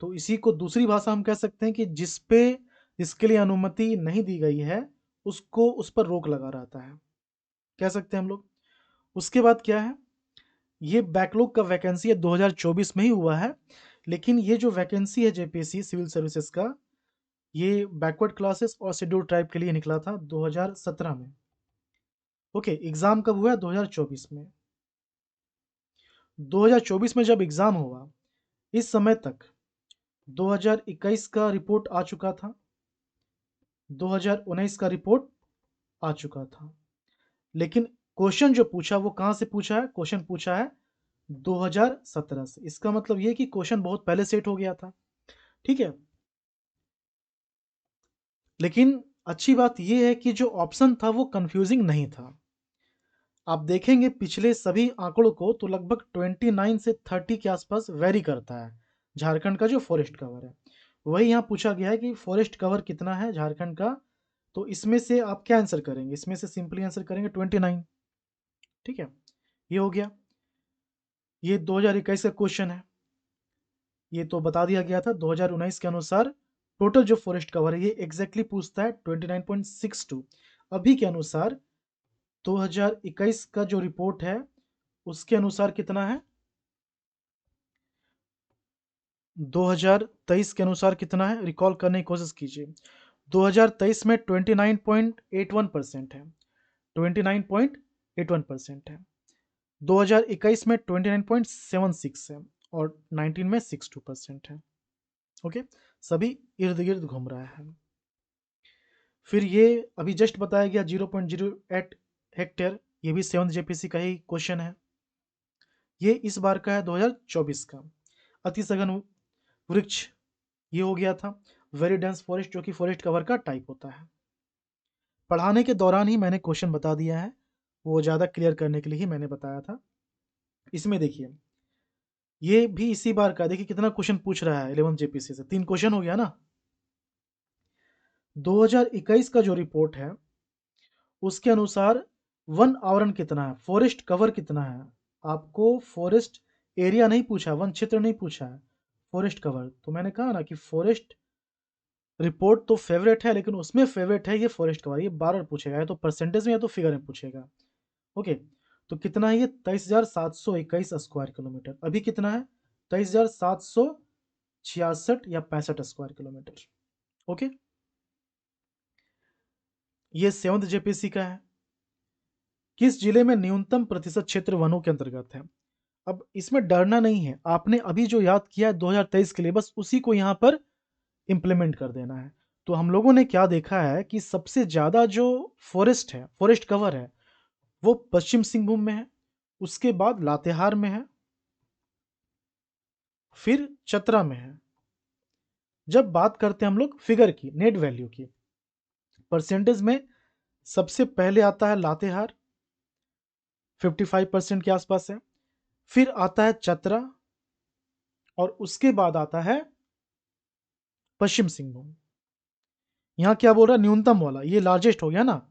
तो इसी को दूसरी भाषा हम कह सकते हैं कि जिस पे इसके लिए अनुमति नहीं दी गई है उसको, उस पर रोक लगा रहता है, कह सकते हैं हम लोग। उसके बाद क्या है, ये बैकलॉग का वैकेंसी है 2024 में ही हुआ है, लेकिन ये जो वैकेंसी है जेपीएससी सिविल सर्विसेज का, ये बैकवर्ड क्लासेस और शेड्यूल ट्राइब के लिए निकला था 2017 में। ओके, एग्जाम कब हुआ, 2024 में। 2024 में जब एग्जाम हुआ, इस समय तक 2021 का रिपोर्ट आ चुका था, 2019 का रिपोर्ट आ चुका था, लेकिन क्वेश्चन जो पूछा वो कहां से पूछा है, क्वेश्चन पूछा है 2017 से। इसका मतलब ये कि क्वेश्चन बहुत पहले सेट हो गया था। ठीक है, लेकिन अच्छी बात यह है कि जो ऑप्शन था वो कंफ्यूजिंग नहीं था। आप देखेंगे पिछले सभी आंकड़ों को तो लगभग 29 से 30 के आसपास वेरी करता है झारखंड का जो फॉरेस्ट कवर है। वही यहाँ पूछा गया है कि फॉरेस्ट कवर कितना है झारखंड का तो इसमें से आप क्या आंसर करेंगे? इसमें से सिंपली आंसर करेंगे 29। ठीक है, ये हो गया। ये 2021 का क्वेश्चन है, ये तो बता दिया गया था। 2019 के अनुसार टोटल जो फॉरेस्ट कवर है ये एग्जैक्टली पूछता है 29.62। अभी के अनुसार 2021 का जो रिपोर्ट है उसके अनुसार कितना है? 2023 के अनुसार कितना है? रिकॉल करने की कोशिश कीजिए। 2023 में 29.81% है, 29.81% है। 2021 में 29.76 है और 19 में 62% है। ओके, सभी इर्द गिर्द घूम रहा है। फिर ये अभी जस्ट बताया गया 0.08 हेक्टेयर, ये भी 7th जेपीसी का ही क्वेश्चन है। ये इस बार का है 2024 का। अति सघन वृक्ष ये हो गया था। वेरी डेंस फॉरेस्ट जो कि फॉरेस्ट कवर का टाइप होता है। पढ़ाने के दौरान ही मैंने क्वेश्चन बता दिया है, वो ज़्यादा क्लियर करने के लिए ही मैंने बताया था। इसमें देखिए ये भी इसी बार का, देखिए कितना क्वेश्चन पूछ रहा है 11 जेपीसी से। 3 क्वेश्चन हो गया ना। 2021 का जो रिपोर्ट है उसके अनुसार वन आवरण कितना है, फॉरेस्ट कवर कितना है। आपको फॉरेस्ट एरिया नहीं पूछा, वन क्षेत्र नहीं पूछा है, फॉरेस्ट कवर। तो मैंने कहा ना कि फॉरेस्ट रिपोर्ट तो फेवरेट है, लेकिन उसमें फेवरेट है ये फॉरेस्ट कवर। ये बार बार पूछेगा, या तो परसेंटेज में या तो फिगर में पूछेगा। ओके, तो कितना है ये? 23,721 स्क्वायर किलोमीटर। अभी कितना है? 23,766 या 65 स्क्वायर किलोमीटर। ओके, ये 7th जेपीसी का है। किस जिले में न्यूनतम प्रतिशत क्षेत्र वनों के अंतर्गत है? अब इसमें डरना नहीं है, आपने अभी जो याद किया है 2023 के लिए, बस उसी को यहाँ पर इम्प्लीमेंट कर देना है। तो हम लोगों ने क्या देखा है कि सबसे ज़्यादा जो फॉरेस्ट है, फॉरेस्ट कवर है, वो पश्चिम सिंहभूम में है, उसके बाद लातेहार में है, फिर चतरा में है। जब बात करते हैं हम लोग फिगर की, नेट वैल्यू की, परसेंटेज में सबसे पहले आता है लातेहार, 55% के आसपास है। फिर आता है चतरा और उसके बाद आता है पश्चिम सिंहभूम। यहां क्या बोल रहा है? न्यूनतम वाला, ये लार्जेस्ट हो गया ना।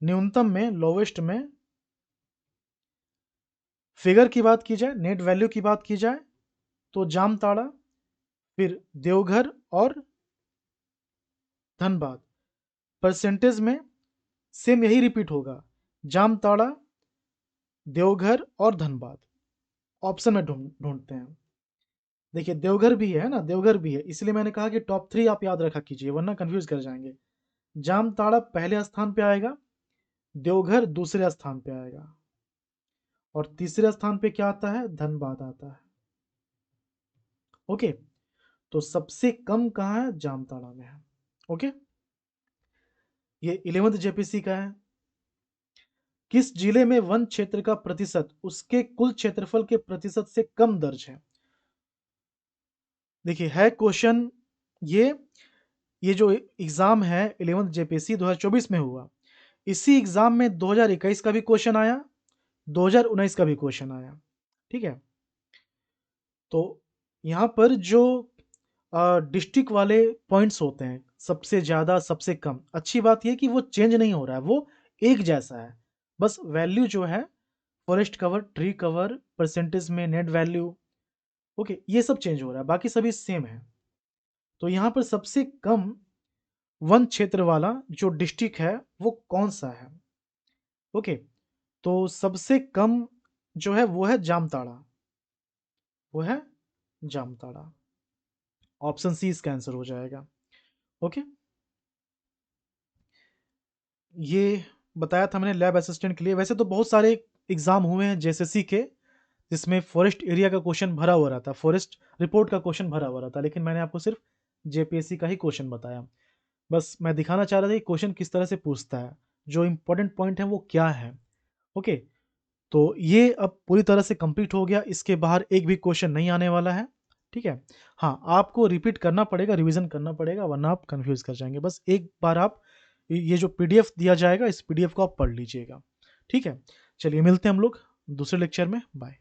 न्यूनतम में, लोवेस्ट में फिगर की बात की जाए, नेट वैल्यू की बात की जाए तो जामताड़ा, फिर देवघर और धनबाद। परसेंटेज में सेम यही रिपीट होगा, जामताड़ा, देवघर और धनबाद। ऑप्शन में ढूंढते हैं। देखिए देवघर भी है ना, देवघर भी है, इसलिए मैंने कहा कि टॉप 3 आप याद रखा कीजिए, वरना कंफ्यूज कर जाएंगे। जामताड़ा पहले स्थान पे आएगा, देवघर दूसरे स्थान पे आएगा, और तीसरे स्थान पे क्या आता है? धनबाद आता है। ओके, तो सबसे कम कहाँ है? जामताड़ा में है। ओके, ये 11th जेपीसी का है। किस जिले में वन क्षेत्र का प्रतिशत उसके कुल क्षेत्रफल के प्रतिशत से कम दर्ज है? देखिए है क्वेश्चन ये जो एग्जाम है 11th जेपीसी 2024 में हुआ, इसी एग्जाम में 2021 का भी क्वेश्चन आया, 2019 का भी क्वेश्चन आया। ठीक है, तो यहाँ पर जो डिस्ट्रिक्ट वाले पॉइंट्स होते हैं, सबसे ज़्यादा सबसे कम, अच्छी बात यह कि वो चेंज नहीं हो रहा है, वो एक जैसा है। बस वैल्यू जो है, forest cover, tree cover, percentage में नेट वैल्यू, ओके, ये सब चेंज हो रहा है, बाकी सभी सेम है। तो यहाँ पर सबसे कम वन क्षेत्र वाला जो डिस्ट्रिक्ट है वो कौन सा है? ओके, तो सबसे कम जो है वो है जामताड़ा, वो है जामताड़ा। ऑप्शन सी इसका आंसर हो जाएगा। ओके, ये बताया था मैंने लैब असिस्टेंट के लिए। वैसे तो बहुत सारे एग्जाम हुए हैं जेएसएससी के जिसमें फॉरेस्ट एरिया का क्वेश्चन भरा हुआ रहता, फॉरेस्ट रिपोर्ट का क्वेश्चन भरा हुआ रहता, लेकिन मैंने आपको सिर्फ जेपीएससी का ही क्वेश्चन बताया। बस मैं दिखाना चाह रहा था कि क्वेश्चन किस तरह से पूछता है, जो इंपॉर्टेंट पॉइंट है वो क्या है। ओके, तो ये अब पूरी तरह से कंप्लीट हो गया, इसके बाहर एक भी क्वेश्चन नहीं आने वाला है। ठीक है, हाँ आपको रिपीट करना पड़ेगा, रिवीजन करना पड़ेगा, वरना आप कंफ्यूज कर जाएंगे। बस एक बार आप ये जो पीडीएफ दिया जाएगा, इस पीडीएफ को आप पढ़ लीजिएगा। ठीक है, चलिए मिलते हैं हम लोग दूसरे लेक्चर में। बाय।